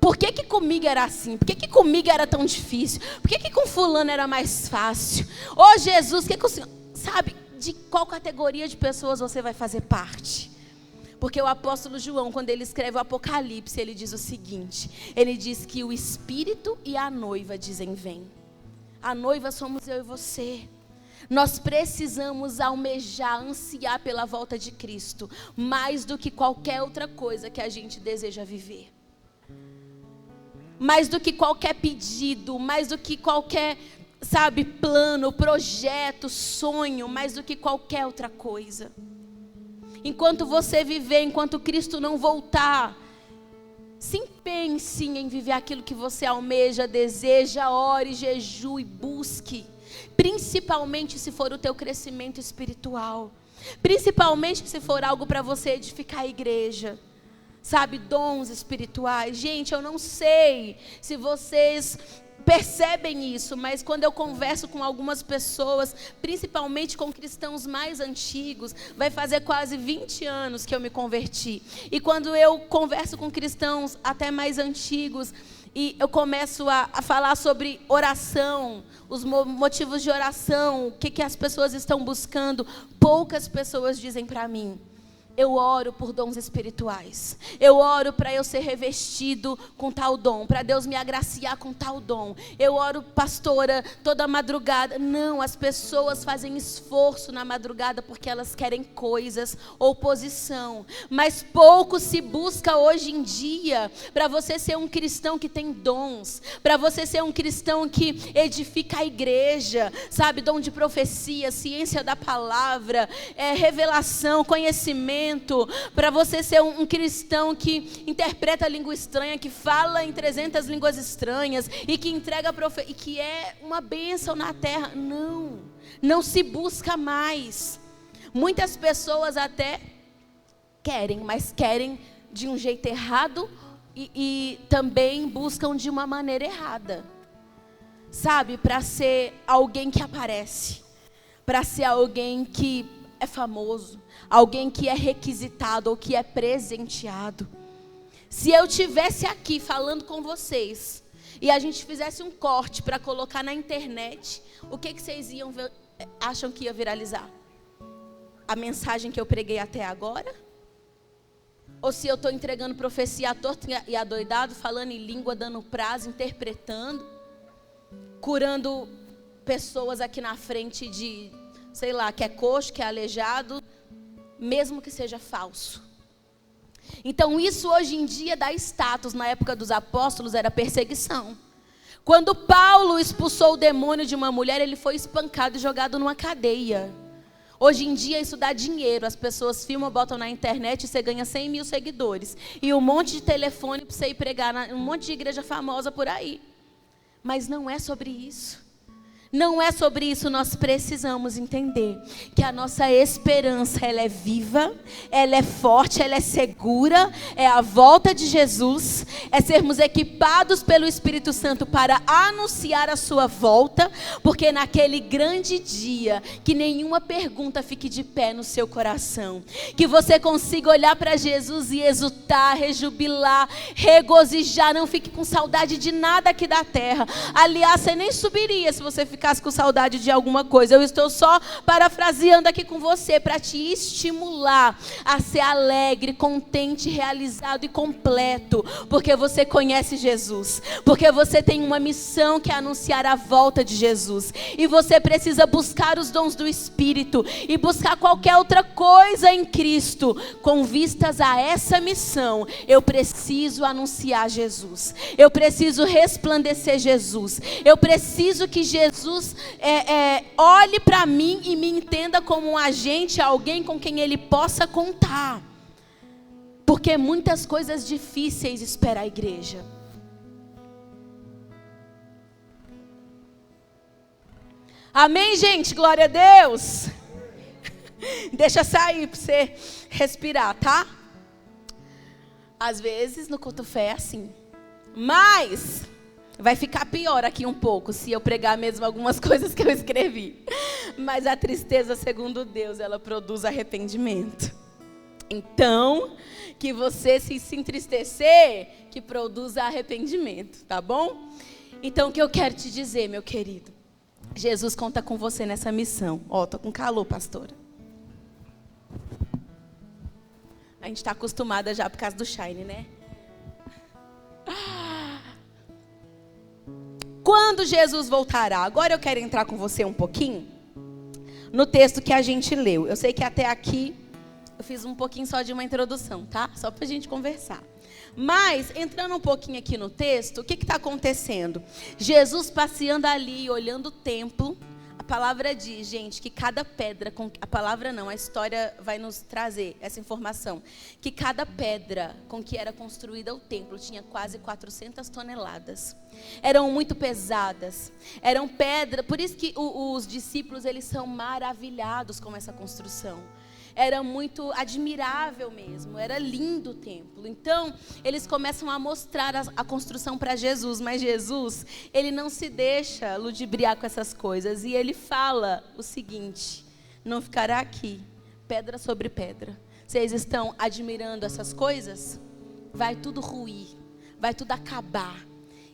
Por que comigo era assim? Por que comigo era tão difícil? Por que com fulano era mais fácil? Ô Jesus, o Senhor... Sabe, de qual categoria de pessoas você vai fazer parte? Porque o apóstolo João, quando ele escreve o Apocalipse, ele diz o seguinte. Ele diz que o Espírito e a noiva dizem vem. A noiva somos eu e você. Nós precisamos almejar, ansiar pela volta de Cristo, mais do que qualquer outra coisa que a gente deseja viver. Mais do que qualquer pedido, mais do que qualquer, sabe, plano, projeto, sonho, mais do que qualquer outra coisa. Enquanto você viver, enquanto Cristo não voltar, se empenhe sim em viver aquilo que você almeja, deseja, ore, jejue, busque. Principalmente se for o teu crescimento espiritual. Principalmente se for algo para você edificar a igreja. Sabe, dons espirituais. Gente, eu não sei se vocês percebem isso, mas quando eu converso com algumas pessoas, principalmente com cristãos mais antigos, vai fazer quase 20 anos que eu me converti. E quando eu converso com cristãos até mais antigos, e eu começo a falar sobre oração, os motivos de oração, o que as pessoas estão buscando, poucas pessoas dizem para mim: eu oro por dons espirituais. Eu oro para eu ser revestido com tal dom, para Deus me agraciar com tal dom. Eu oro, pastora, toda madrugada. Não, as pessoas fazem esforço na madrugada porque elas querem coisas ou posição. Mas pouco se busca hoje em dia para você ser um cristão que tem dons, para você ser um cristão que edifica a igreja, sabe, dom de profecia, ciência da palavra, revelação, conhecimento. Para você ser um cristão que interpreta a língua estranha, que fala em 300 línguas estranhas e que entrega e que é uma bênção na terra. Não se busca mais. Muitas pessoas até querem, mas querem de um jeito errado e também buscam de uma maneira errada. Sabe, para ser alguém que aparece, para ser alguém que é famoso, alguém que é requisitado ou que é presenteado. Se eu tivesse aqui falando com vocês e a gente fizesse um corte para colocar na internet, o que vocês acham que ia viralizar? A mensagem que eu preguei até agora? Ou se eu estou entregando profecia à torta e adoidado, falando em língua, dando prazo, interpretando, curando pessoas aqui na frente de, sei lá, que é coxo, que é aleijado, mesmo que seja falso. Então isso hoje em dia dá status. Na época dos apóstolos era perseguição. Quando Paulo expulsou o demônio de uma mulher, ele foi espancado e jogado numa cadeia. Hoje em dia isso dá dinheiro, as pessoas filmam, botam na internet e você ganha 100 mil seguidores. E um monte de telefone para você ir pregar em um monte de igreja famosa por aí. Mas não é sobre isso. Não é sobre isso, nós precisamos entender que a nossa esperança, ela é viva, ela é forte, ela é segura, é a volta de Jesus, é sermos equipados pelo Espírito Santo para anunciar a sua volta, porque naquele grande dia, que nenhuma pergunta fique de pé no seu coração, que você consiga olhar para Jesus e exultar, rejubilar, regozijar, não fique com saudade de nada aqui da terra. Aliás, você nem subiria se você ficasse com saudade de alguma coisa. Eu estou só parafraseando aqui com você para te estimular a ser alegre, contente, realizado e completo, porque você conhece Jesus, porque você tem uma missão que é anunciar a volta de Jesus, e você precisa buscar os dons do Espírito e buscar qualquer outra coisa em Cristo com vistas a essa missão. Eu preciso anunciar Jesus, eu preciso resplandecer Jesus, eu preciso que Jesus olhe para mim e me entenda como um agente, alguém com quem ele possa contar. Porque muitas coisas difíceis esperam a igreja. Amém, gente? Glória a Deus. Deixa sair para você respirar, tá? Às vezes no culto fé é assim. Mas vai ficar pior aqui um pouco se eu pregar mesmo algumas coisas que eu escrevi. Mas a tristeza, segundo Deus, ela produz arrependimento. Então, que você se entristecer, que produza arrependimento, tá bom? Então, o que eu quero te dizer, meu querido, Jesus conta com você nessa missão. Ó, tô com calor, pastora. A gente está acostumada já por causa do Shine, né? Quando Jesus voltará? Agora eu quero entrar com você um pouquinho no texto que a gente leu. Eu sei que até aqui eu fiz um pouquinho só de uma introdução, tá? Só para a gente conversar. Mas, entrando um pouquinho aqui no texto, o que está acontecendo? Jesus passeando ali, olhando o templo. A palavra diz, gente, que cada pedra, a palavra não, a história vai nos trazer essa informação, que cada pedra com que era construída o templo tinha quase 400 toneladas. Eram muito pesadas, eram pedras, por isso que os discípulos, eles são maravilhados com essa construção. Era muito admirável mesmo, era lindo o templo. Então, eles começam a mostrar a construção para Jesus, mas Jesus, ele não se deixa ludibriar com essas coisas. E ele fala o seguinte: não ficará aqui pedra sobre pedra. Vocês estão admirando essas coisas? Vai tudo ruir, vai tudo acabar.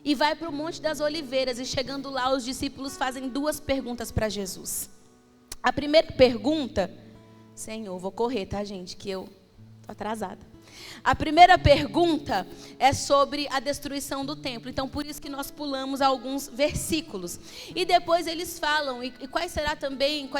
E vai para o Monte das Oliveiras, e chegando lá, os discípulos fazem duas perguntas para Jesus. A primeira pergunta... Senhor, vou correr, tá, gente? Que eu tô atrasada. A primeira pergunta é sobre a destruição do templo. Então, por isso que nós pulamos alguns versículos. E depois eles falam, e quais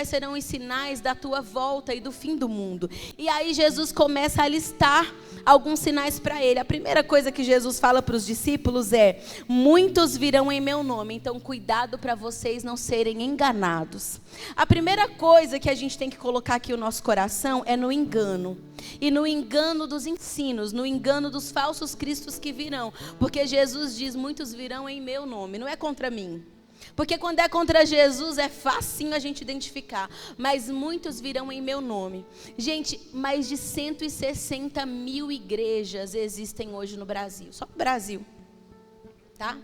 serão os sinais da tua volta e do fim do mundo? E aí Jesus começa a listar alguns sinais para ele. A primeira coisa que Jesus fala para os discípulos é: muitos virão em meu nome, então cuidado para vocês não serem enganados. A primeira coisa que a gente tem que colocar aqui no nosso coração é no engano. E no engano dos ensinos, no engano dos falsos cristos que virão. Porque Jesus diz, muitos virão em meu nome, não é contra mim. Porque quando é contra Jesus é facinho a gente identificar. Mas muitos virão em meu nome. Gente, mais de 160 mil igrejas existem hoje no Brasil. Só no Brasil. Tá?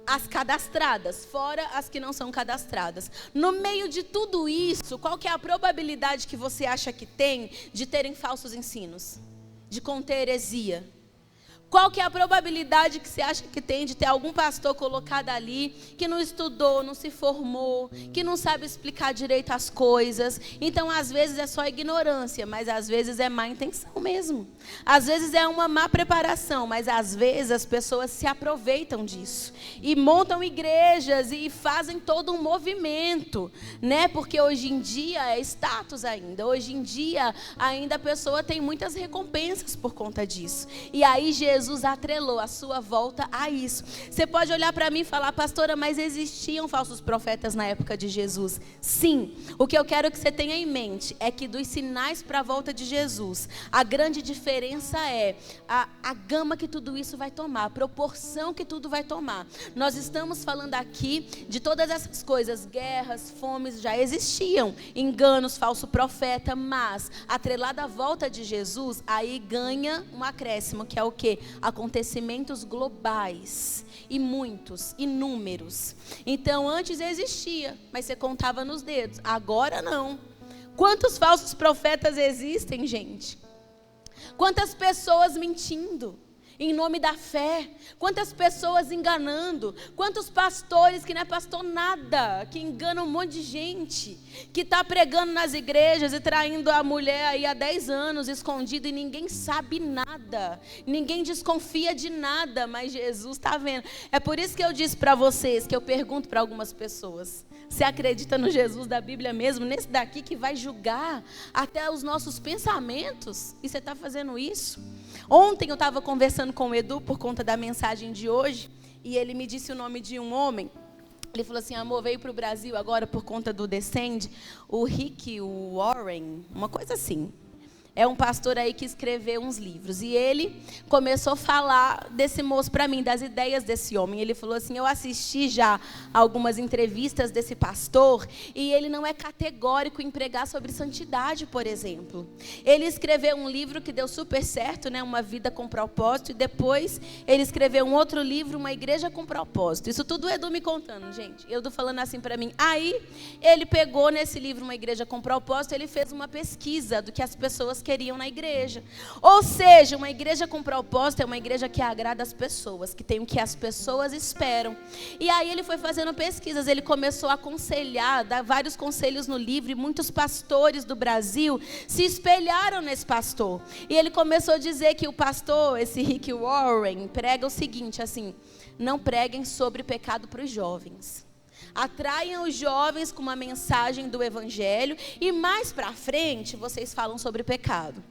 As cadastradas, fora as que não são cadastradas. No meio de tudo isso, qual que é a probabilidade que você acha que tem de terem falsos ensinos? De conter heresia? Qual que é a probabilidade que você acha que tem de ter algum pastor colocado ali que não estudou, não se formou, que não sabe explicar direito as coisas? Então, às vezes é só ignorância, mas às vezes é má intenção mesmo. Às vezes é uma má preparação, mas às vezes as pessoas se aproveitam disso e montam igrejas e fazem todo um movimento, né? Porque hoje em dia é status ainda. Hoje em dia ainda a pessoa tem muitas recompensas por conta disso. E aí Jesus Jesus atrelou a sua volta a isso. Você pode olhar para mim e falar, pastora, mas existiam falsos profetas na época de Jesus? Sim. O que eu quero que você tenha em mente é que dos sinais para a volta de Jesus, a grande diferença é a gama que tudo isso vai tomar, a proporção que tudo vai tomar. Nós estamos falando aqui de todas essas coisas, guerras, fomes, já existiam, enganos, falso profeta, mas atrelada à volta de Jesus, aí ganha um acréscimo, que é o quê? Acontecimentos globais, e muitos, inúmeros. Então antes existia, mas você contava nos dedos, agora não. Quantos falsos profetas existem, gente? Quantas pessoas mentindo em nome da fé, quantas pessoas enganando, quantos pastores que não é pastor nada, que enganam um monte de gente, que está pregando nas igrejas e traindo a mulher aí há 10 anos, escondido, e ninguém sabe nada, ninguém desconfia de nada, mas Jesus está vendo. É por isso que eu disse para vocês, que eu pergunto para algumas pessoas, você acredita no Jesus da Bíblia mesmo, nesse daqui que vai julgar até os nossos pensamentos? E você está fazendo isso? Ontem eu estava conversando com o Edu por conta da mensagem de hoje, e ele me disse o nome de um homem. Ele falou assim, amor, veio para o Brasil agora por conta do Descende, o Rick Warren, uma coisa assim. É um pastor aí que escreveu uns livros. E ele começou a falar desse moço para mim, das ideias desse homem. Ele falou assim, eu assisti já algumas entrevistas desse pastor, e ele não é categórico em pregar sobre santidade, por exemplo. Ele escreveu um livro que deu super certo, né, Uma Vida com Propósito, e depois ele escreveu um outro livro, Uma Igreja com Propósito. Isso tudo o Edu me contando, gente. Edu falando assim para mim. Aí ele pegou nesse livro, Uma Igreja com Propósito, ele fez uma pesquisa do que as pessoas queriam na igreja. Ou seja, uma igreja com propósito é uma igreja que agrada as pessoas, que tem o que as pessoas esperam. E aí ele foi fazendo pesquisas, ele começou a aconselhar, dar vários conselhos no livro, e muitos pastores do Brasil se espelharam nesse pastor. E ele começou a dizer que o pastor, esse Rick Warren, prega o seguinte, assim, não preguem sobre pecado para os jovens. Atraiam os jovens com uma mensagem do evangelho, e mais para frente vocês falam sobre pecado.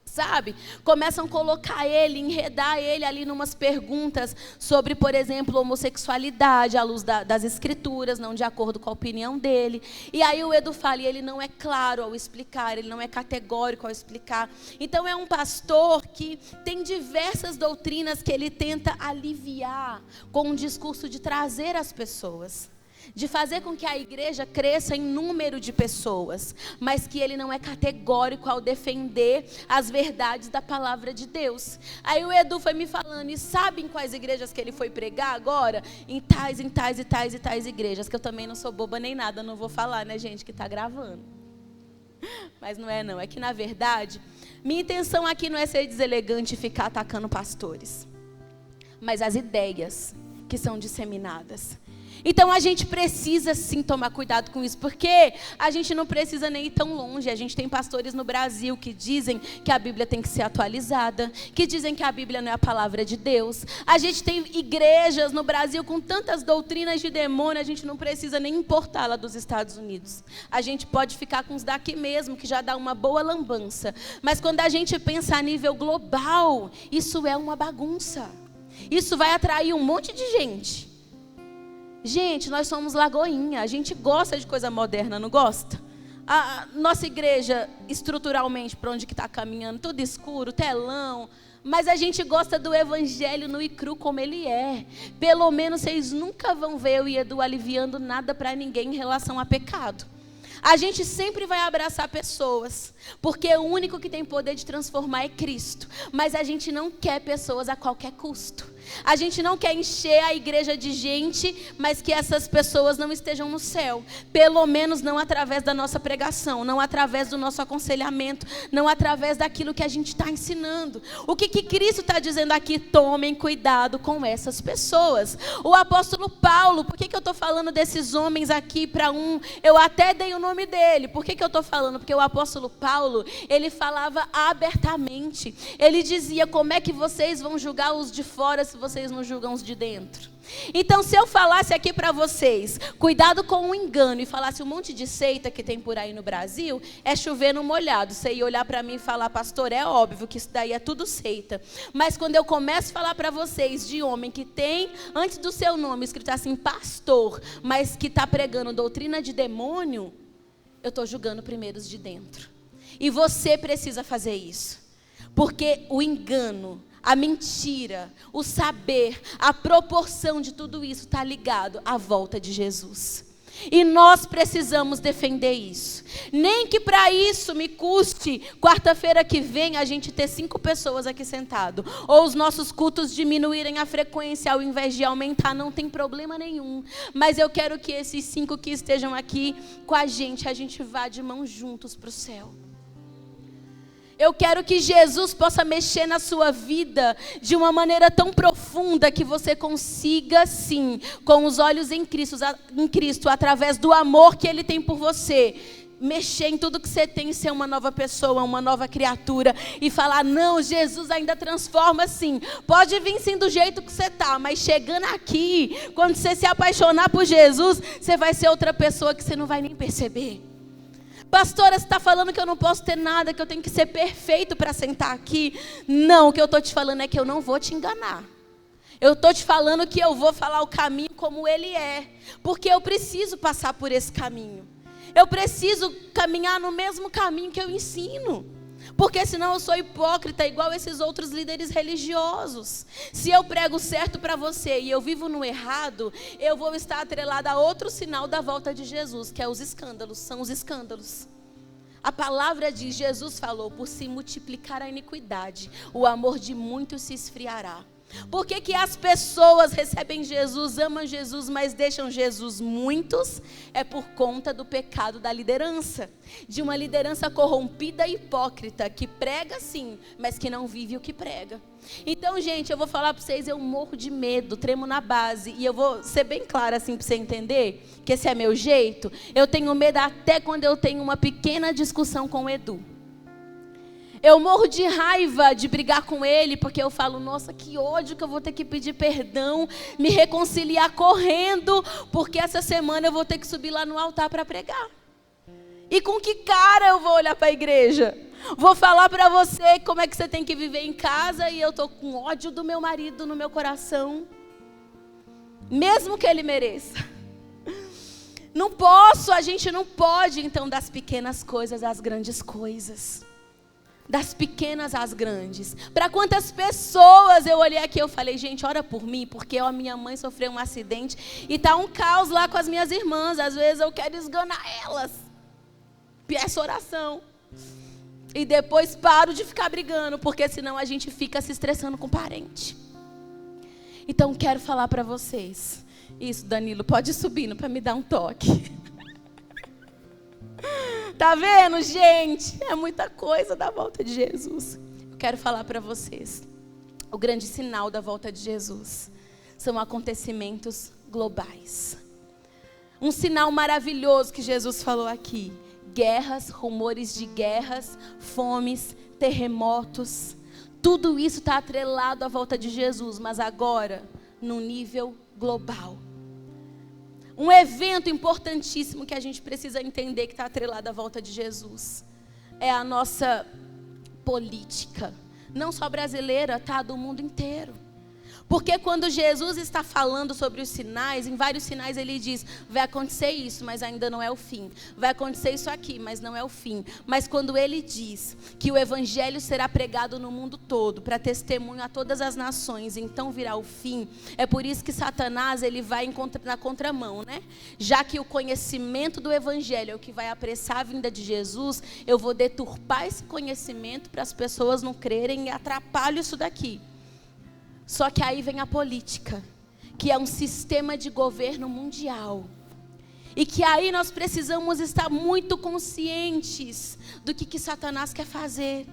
Sabe? Começam a colocar ele, enredar ele ali numas perguntas sobre, por exemplo, homossexualidade, à luz das escrituras, não de acordo com a opinião dele. E aí o Edu fala, e ele não é claro ao explicar, ele não é categórico ao explicar. Então é um pastor que tem diversas doutrinas que ele tenta aliviar com um discurso de trazer as pessoas, de fazer com que a igreja cresça em número de pessoas, mas que ele não é categórico ao defender as verdades da palavra de Deus. Aí o Edu foi me falando, e sabe em quais igrejas que ele foi pregar agora? Em tais e tais igrejas, que eu também não sou boba nem nada, não vou falar, né, gente, que está gravando. Mas não, é que na verdade, minha intenção aqui não é ser deselegante e ficar atacando pastores, mas as ideias que são disseminadas. Então a gente precisa sim tomar cuidado com isso, porque a gente não precisa nem ir tão longe. A gente tem pastores no Brasil que dizem que a Bíblia tem que ser atualizada, que dizem que a Bíblia não é a palavra de Deus. A gente tem igrejas no Brasil com tantas doutrinas de demônio, a gente não precisa nem importá-la dos Estados Unidos. A gente pode ficar com os daqui mesmo, que já dá uma boa lambança. Mas quando a gente pensa a nível global, isso é uma bagunça. Isso vai atrair um monte de gente. Gente, nós somos Lagoinha, a gente gosta de coisa moderna, não gosta? A nossa igreja, estruturalmente, para onde que está caminhando, tudo escuro, telão, mas a gente gosta do evangelho nu e cru como ele é. Pelo menos vocês nunca vão ver eu e Edu aliviando nada para ninguém em relação a pecado. A gente sempre vai abraçar pessoas, porque o único que tem poder de transformar é Cristo. Mas a gente não quer pessoas a qualquer custo. A gente não quer encher a igreja de gente, mas que essas pessoas não estejam no céu. Pelo menos não através da nossa pregação, não através do nosso aconselhamento, não através daquilo que a gente está ensinando. O que Cristo está dizendo aqui? Tomem cuidado com essas pessoas. O apóstolo Paulo, por que eu estou falando desses homens aqui para um? Eu até dei o nome dele. Por que eu estou falando? Porque o apóstolo Paulo, ele falava abertamente. Ele dizia, como é que vocês vão julgar os de fora se se vocês não julgam os de dentro? Então, se eu falasse aqui para vocês, cuidado com o engano, e falasse um monte de seita que tem por aí no Brasil, é chover no molhado. Você ia olhar para mim e falar, pastor, é óbvio que isso daí é tudo seita. Mas quando eu começo a falar para vocês de homem que tem, antes do seu nome, escrito assim, pastor, mas que está pregando doutrina de demônio, eu estou julgando primeiro os de dentro. E você precisa fazer isso. Porque o engano, a mentira, o saber, a proporção de tudo isso está ligado à volta de Jesus. E nós precisamos defender isso. Nem que para isso me custe, quarta-feira que vem, a gente ter 5 pessoas aqui sentado. Ou os nossos cultos diminuírem a frequência ao invés de aumentar, não tem problema nenhum. Mas eu quero que esses 5 que estejam aqui com a gente vá de mãos juntos para o céu. Eu quero que Jesus possa mexer na sua vida de uma maneira tão profunda que você consiga, sim, com os olhos em Cristo, através do amor que Ele tem por você, mexer em tudo que você tem e ser uma nova pessoa, uma nova criatura e falar, não, Jesus ainda transforma sim. Pode vir sim do jeito que você está, mas chegando aqui, quando você se apaixonar por Jesus, você vai ser outra pessoa que você não vai nem perceber. Pastora, você está falando que eu não posso ter nada, que eu tenho que ser perfeito para sentar aqui. Não, o que eu estou te falando é que eu não vou te enganar. Eu estou te falando que eu vou falar o caminho como ele é. Porque eu preciso passar por esse caminho. Eu preciso caminhar no mesmo caminho que eu ensino. Porque senão eu sou hipócrita igual esses outros líderes religiosos. Se eu prego certo para você e eu vivo no errado, eu vou estar atrelada a outro sinal da volta de Jesus, que é os escândalos, são os escândalos. A palavra diz, Jesus falou, por se multiplicar a iniquidade, o amor de muitos se esfriará. Por que as pessoas recebem Jesus, amam Jesus, mas deixam Jesus muitos? É por conta do pecado da liderança. De uma liderança corrompida e hipócrita, que prega sim, mas que não vive o que prega. Então, gente, eu vou falar para vocês, eu morro de medo, tremo na base. E eu vou ser bem clara assim para você entender, que esse é meu jeito. Eu tenho medo até quando eu tenho uma pequena discussão com o Edu. Eu morro de raiva de brigar com ele, porque eu falo, nossa, que ódio que eu vou ter que pedir perdão, me reconciliar correndo, porque essa semana eu vou ter que subir lá no altar para pregar. E com que cara eu vou olhar para a igreja? Vou falar para você como é que você tem que viver em casa e eu estou com ódio do meu marido no meu coração, mesmo que ele mereça. Não posso, a gente não pode, então, das pequenas coisas às grandes coisas. Das pequenas às grandes. Para quantas pessoas eu olhei aqui, eu falei, gente, ora por mim, porque a minha mãe sofreu um acidente e tá um caos lá com as minhas irmãs. Às vezes eu quero esganar elas. Peço oração. E depois paro de ficar brigando, porque senão a gente fica se estressando com parente. Então quero falar para vocês. Isso, Danilo, pode ir subindo para me dar um toque. Tá vendo, gente? É muita coisa da volta de Jesus. Eu quero falar para vocês. O grande sinal da volta de Jesus são acontecimentos globais. Um sinal maravilhoso que Jesus falou aqui. Guerras, rumores de guerras, fomes, terremotos. Tudo isso está atrelado à volta de Jesus, mas agora num nível global. Um evento importantíssimo que a gente precisa entender que está atrelado à volta de Jesus é a nossa política. Não só brasileira, tá? Do mundo inteiro. Porque quando Jesus está falando sobre os sinais, em vários sinais ele diz, vai acontecer isso, mas ainda não é o fim. Vai acontecer isso aqui, mas não é o fim. Mas quando ele diz que o evangelho será pregado no mundo todo, para testemunho a todas as nações, então virá o fim. É por isso que Satanás ele vai na contramão, né? Já que o conhecimento do evangelho é o que vai apressar a vinda de Jesus, eu vou deturpar esse conhecimento para as pessoas não crerem e atrapalho isso daqui. Só que aí vem a política, que é um sistema de governo mundial. E que aí nós precisamos estar muito conscientes do que Satanás quer fazer.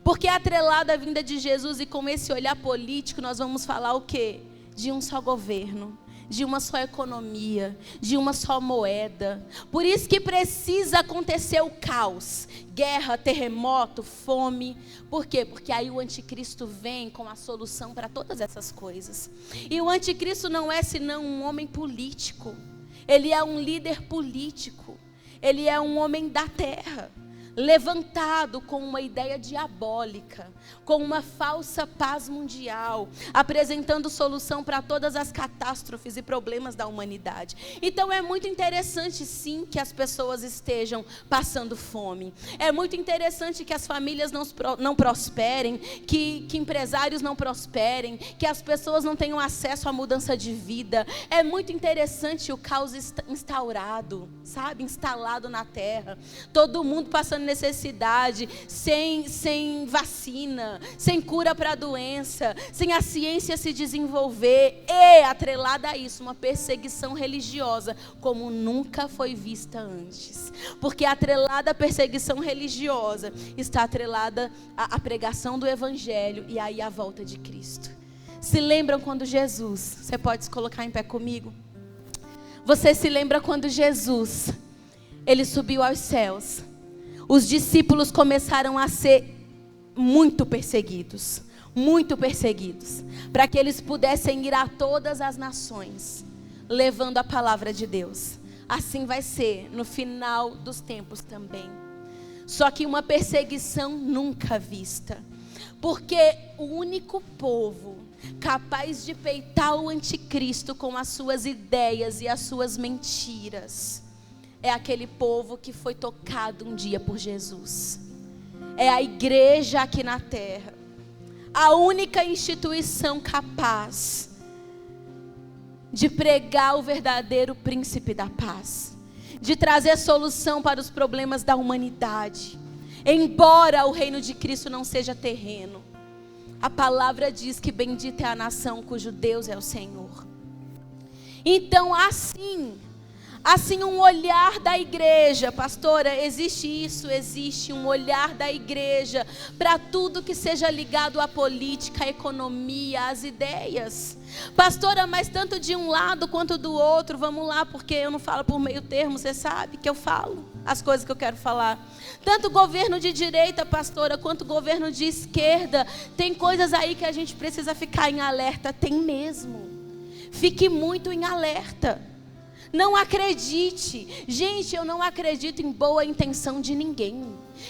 Porque atrelado à vinda de Jesus e com esse olhar político, nós vamos falar o quê? De um só governo. de uma só economia, de uma só moeda. Por isso que precisa acontecer o caos, guerra, terremoto, fome. Por quê? Porque aí o anticristo vem com a solução para todas essas coisas. E o anticristo não é senão um homem político. Ele é um líder político. Ele é um homem da terra, levantado com uma ideia diabólica, com uma falsa paz mundial, apresentando solução para todas as catástrofes e problemas da humanidade. Então é muito interessante sim que as pessoas estejam passando fome. É muito interessante que as famílias não prosperem, que empresários não prosperem, que as pessoas não tenham acesso à mudança de vida. É muito interessante o caos instaurado, sabe? Instalado na terra. Todo mundo passando necessidade, sem vacina, sem cura para a doença, sem a ciência se desenvolver, e atrelada a isso, uma perseguição religiosa como nunca foi vista antes. Porque atrelada à perseguição religiosa está atrelada à pregação do evangelho e aí a volta de Cristo. Se lembram quando Jesus, você pode se colocar em pé comigo? Você se lembra quando Jesus, ele subiu aos céus? Os discípulos começaram a ser muito perseguidos, para que eles pudessem ir a todas as nações, levando a palavra de Deus. Assim vai ser no final dos tempos também. Só que uma perseguição nunca vista, porque o único povo capaz de peitar o anticristo com as suas ideias e as suas mentiras é aquele povo que foi tocado um dia por Jesus. É a igreja aqui na terra. A única instituição capaz de pregar o verdadeiro príncipe da paz, de trazer solução para os problemas da humanidade. Embora o reino de Cristo não seja terreno, a palavra diz que bendita é a nação cujo Deus é o Senhor. Então assim um olhar da igreja, pastora, existe um olhar da igreja para tudo que seja ligado à política, à economia, às ideias. Pastora, mas tanto de um lado quanto do outro, vamos lá, porque eu não falo por meio termo, você sabe que eu falo as coisas que eu quero falar. Tanto governo de direita, pastora, quanto governo de esquerda, tem coisas aí que a gente precisa ficar em alerta, tem mesmo. Fique muito em alerta. Não acredite. Gente, eu não acredito em boa intenção de ninguém.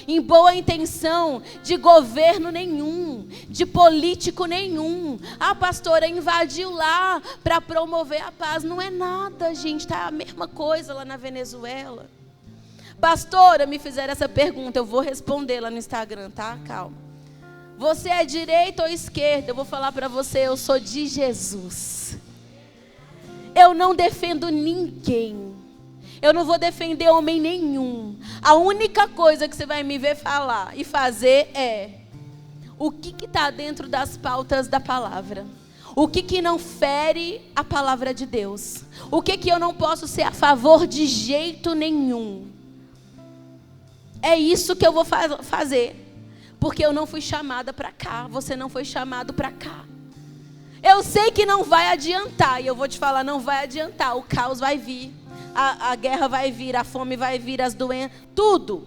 Em boa intenção de governo nenhum, de político nenhum. A pastora invadiu lá para promover a paz. Não é nada, gente. Tá a mesma coisa lá na Venezuela. Pastora, me fizeram essa pergunta. Eu vou responder lá no Instagram, tá? Calma. Você é direita ou esquerda? Eu vou falar para você, eu sou de Jesus. Eu não defendo ninguém. Eu não vou defender homem nenhum. A única coisa que você vai me ver falar e fazer é o que está dentro das pautas da palavra. O que não fere a palavra de Deus. O que eu não posso ser a favor de jeito nenhum. É isso que eu vou fazer. Porque eu não fui chamada para cá. Você não foi chamado para cá. Eu sei que não vai adiantar, e eu vou te falar, não vai adiantar, o caos vai vir, a guerra vai vir, a fome vai vir, as doenças, tudo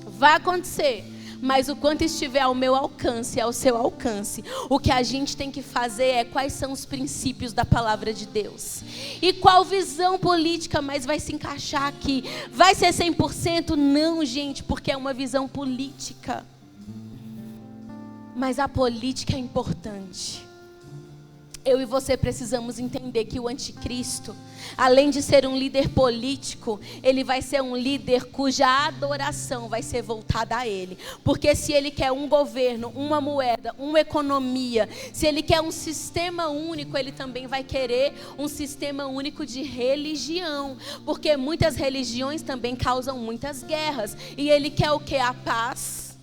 vai acontecer, mas o quanto estiver ao meu alcance, ao seu alcance, o que a gente tem que fazer é quais são os princípios da palavra de Deus, e qual visão política mais vai se encaixar aqui, vai ser 100%? Não, gente, porque é uma visão política, mas a política é importante. Eu e você precisamos entender que o anticristo, além de ser um líder político, ele vai ser um líder cuja adoração vai ser voltada a ele. Porque se ele quer um governo, uma moeda, uma economia, se ele quer um sistema único, ele também vai querer um sistema único de religião. Porque muitas religiões também causam muitas guerras. E ele quer o quê? A paz,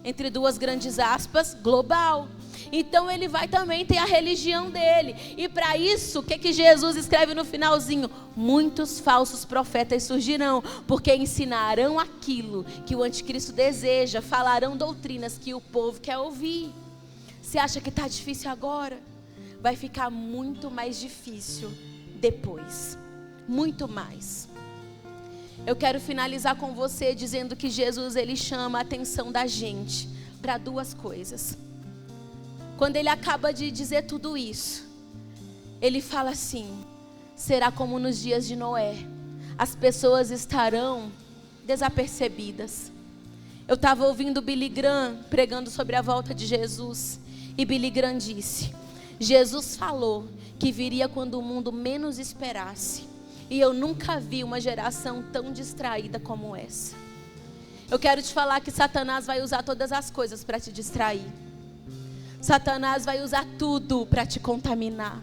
entre duas grandes aspas, global. Então ele vai também ter a religião dele. E para isso, o que Jesus escreve no finalzinho? Muitos falsos profetas surgirão, porque ensinarão aquilo que o anticristo deseja, falarão doutrinas que o povo quer ouvir. Você acha que está difícil agora? Vai ficar muito mais difícil depois. Muito mais. Eu quero finalizar com você dizendo que Jesus, ele chama a atenção da gente para duas coisas. Quando ele acaba de dizer tudo isso, ele fala assim: será como nos dias de Noé, as pessoas estarão desapercebidas. Eu estava ouvindo Billy Graham pregando sobre a volta de Jesus, e Billy Graham disse: Jesus falou que viria quando o mundo menos esperasse, e eu nunca vi uma geração tão distraída como essa. Eu quero te falar que Satanás vai usar todas as coisas para te distrair. Satanás vai usar tudo para te contaminar,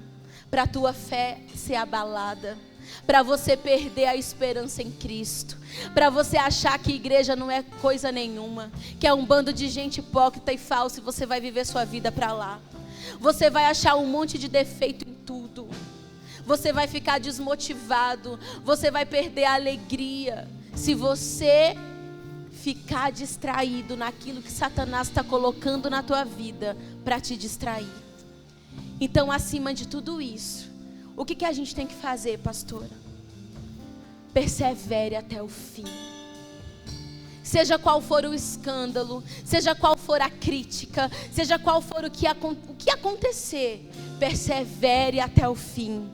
para a tua fé ser abalada, para você perder a esperança em Cristo, para você achar que igreja não é coisa nenhuma, que é um bando de gente hipócrita e falsa, e você vai viver sua vida para lá. Você vai achar um monte de defeito em tudo. Você vai ficar desmotivado, você vai perder a alegria se você ficar distraído naquilo que Satanás está colocando na tua vida para te distrair. Então, acima de tudo isso, o que a gente tem que fazer, pastora? Persevere até o fim. Seja qual for o escândalo, seja qual for a crítica, seja qual for o que acontecer, persevere até o fim.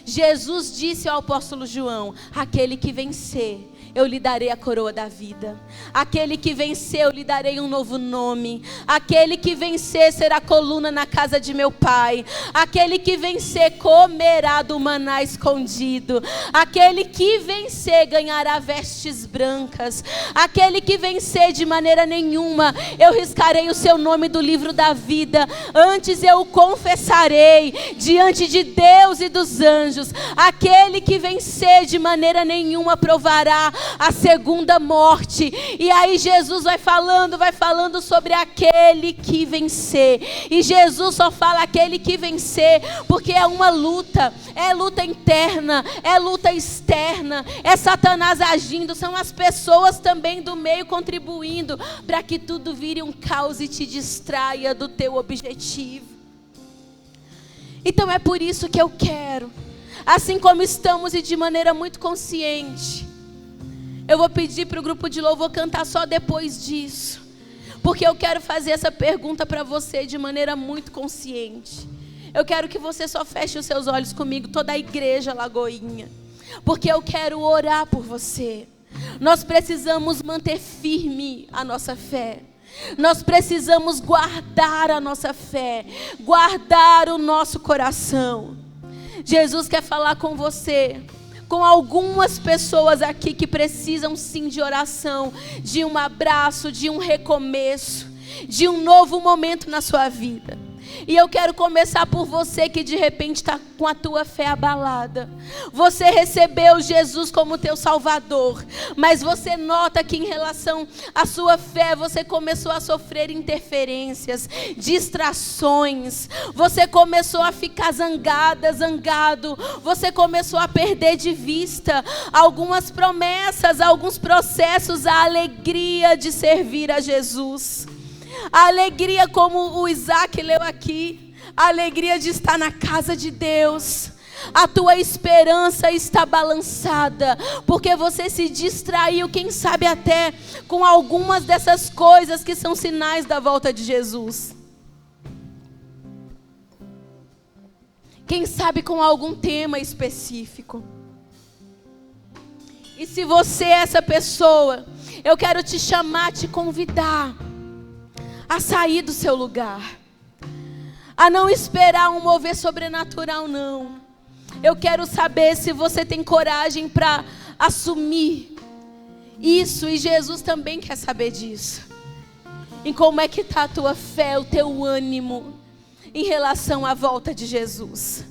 Jesus disse ao apóstolo João: aquele que vencer, eu lhe darei a coroa da vida. Aquele que vencer, eu lhe darei um novo nome. Aquele que vencer será coluna na casa de meu pai. Aquele que vencer comerá do maná escondido. Aquele que vencer ganhará vestes brancas. Aquele que vencer, de maneira nenhuma eu riscarei o seu nome do livro da vida. Antes eu o confessarei diante de Deus e dos anjos. Aquele que vencer, de maneira nenhuma provará a segunda morte. E aí Jesus vai falando sobre aquele que vencer. E Jesus só fala aquele que vencer, porque é uma luta. É luta interna, é luta externa, é Satanás agindo, são as pessoas também do meio contribuindo para que tudo vire um caos e te distraia do teu objetivo. Então é por isso que eu quero, assim como estamos e de maneira muito consciente, eu vou pedir para o grupo de louvor cantar só depois disso, porque eu quero fazer essa pergunta para você de maneira muito consciente. Eu quero que você só feche os seus olhos comigo, toda a igreja Lagoinha, porque eu quero orar por você. Nós precisamos manter firme a nossa fé. Nós precisamos guardar a nossa fé, guardar o nosso coração. Jesus quer falar com você, com algumas pessoas aqui que precisam sim de oração, de um abraço, de um recomeço, de um novo momento na sua vida. E eu quero começar por você que de repente está com a tua fé abalada. Você recebeu Jesus como teu Salvador, mas você nota que em relação à sua fé, você começou a sofrer interferências, distrações. Você começou a ficar zangado. Você começou a perder de vista algumas promessas, alguns processos, a alegria de servir a Jesus. A alegria, como o Isaac leu aqui, a alegria de estar na casa de Deus. A tua esperança está balançada, porque você se distraiu, quem sabe até com algumas dessas coisas que são sinais da volta de Jesus. Quem sabe com algum tema específico. E se você é essa pessoa, eu quero te chamar, te convidar a sair do seu lugar, a não esperar um mover sobrenatural, não. Eu quero saber se você tem coragem para assumir isso, e Jesus também quer saber disso. E como é que está a tua fé, o teu ânimo em relação à volta de Jesus?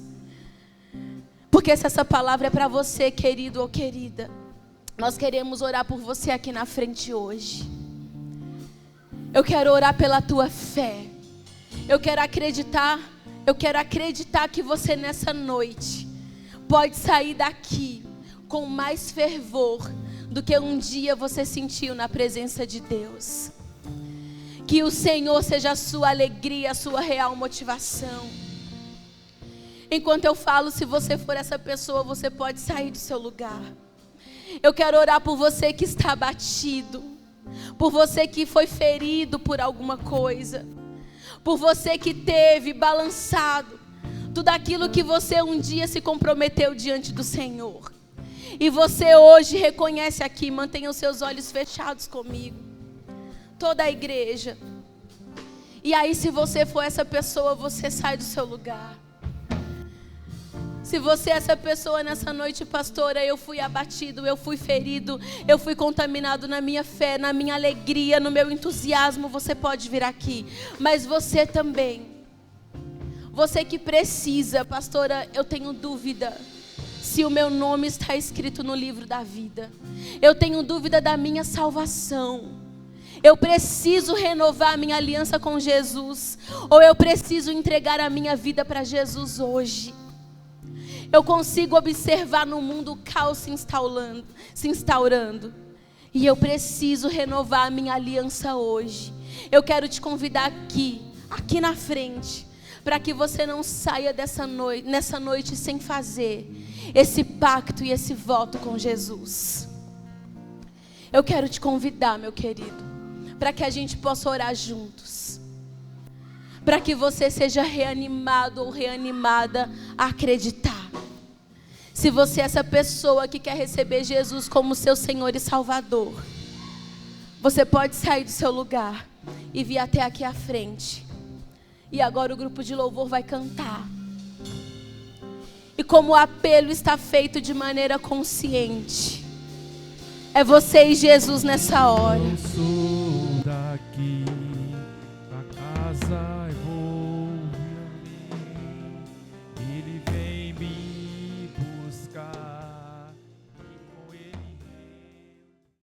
Porque se essa palavra é para você, querido ou querida, nós queremos orar por você aqui na frente hoje. Eu quero orar pela tua fé. Eu quero acreditar que você nessa noite pode sair daqui com mais fervor do que um dia você sentiu na presença de Deus. Que o Senhor seja a sua alegria, a sua real motivação. Enquanto eu falo, se você for essa pessoa, você pode sair do seu lugar. Eu quero orar por você que está abatido, por você que foi ferido por alguma coisa, por você que teve balançado tudo aquilo que você um dia se comprometeu diante do Senhor. E você hoje reconhece aqui, mantenha os seus olhos fechados comigo, toda a igreja. E aí, se você for essa pessoa, você sai do seu lugar. Se você é essa pessoa nessa noite, pastora, eu fui abatido, eu fui ferido, eu fui contaminado na minha fé, na minha alegria, no meu entusiasmo, você pode vir aqui. Mas você também, você que precisa, pastora, eu tenho dúvida se o meu nome está escrito no livro da vida. Eu tenho dúvida da minha salvação. Eu preciso renovar a minha aliança com Jesus, ou eu preciso entregar a minha vida para Jesus hoje. Eu consigo observar no mundo o caos se instaurando. E eu preciso renovar a minha aliança hoje. Eu quero te convidar aqui na frente, para que você não saia nessa noite sem fazer esse pacto e esse voto com Jesus. Eu quero te convidar, meu querido, para que a gente possa orar juntos. Para que você seja reanimado ou reanimada a acreditar. Se você é essa pessoa que quer receber Jesus como seu Senhor e Salvador, você pode sair do seu lugar e vir até aqui à frente. E agora o grupo de louvor vai cantar. E como o apelo está feito de maneira consciente, é você e Jesus nessa hora.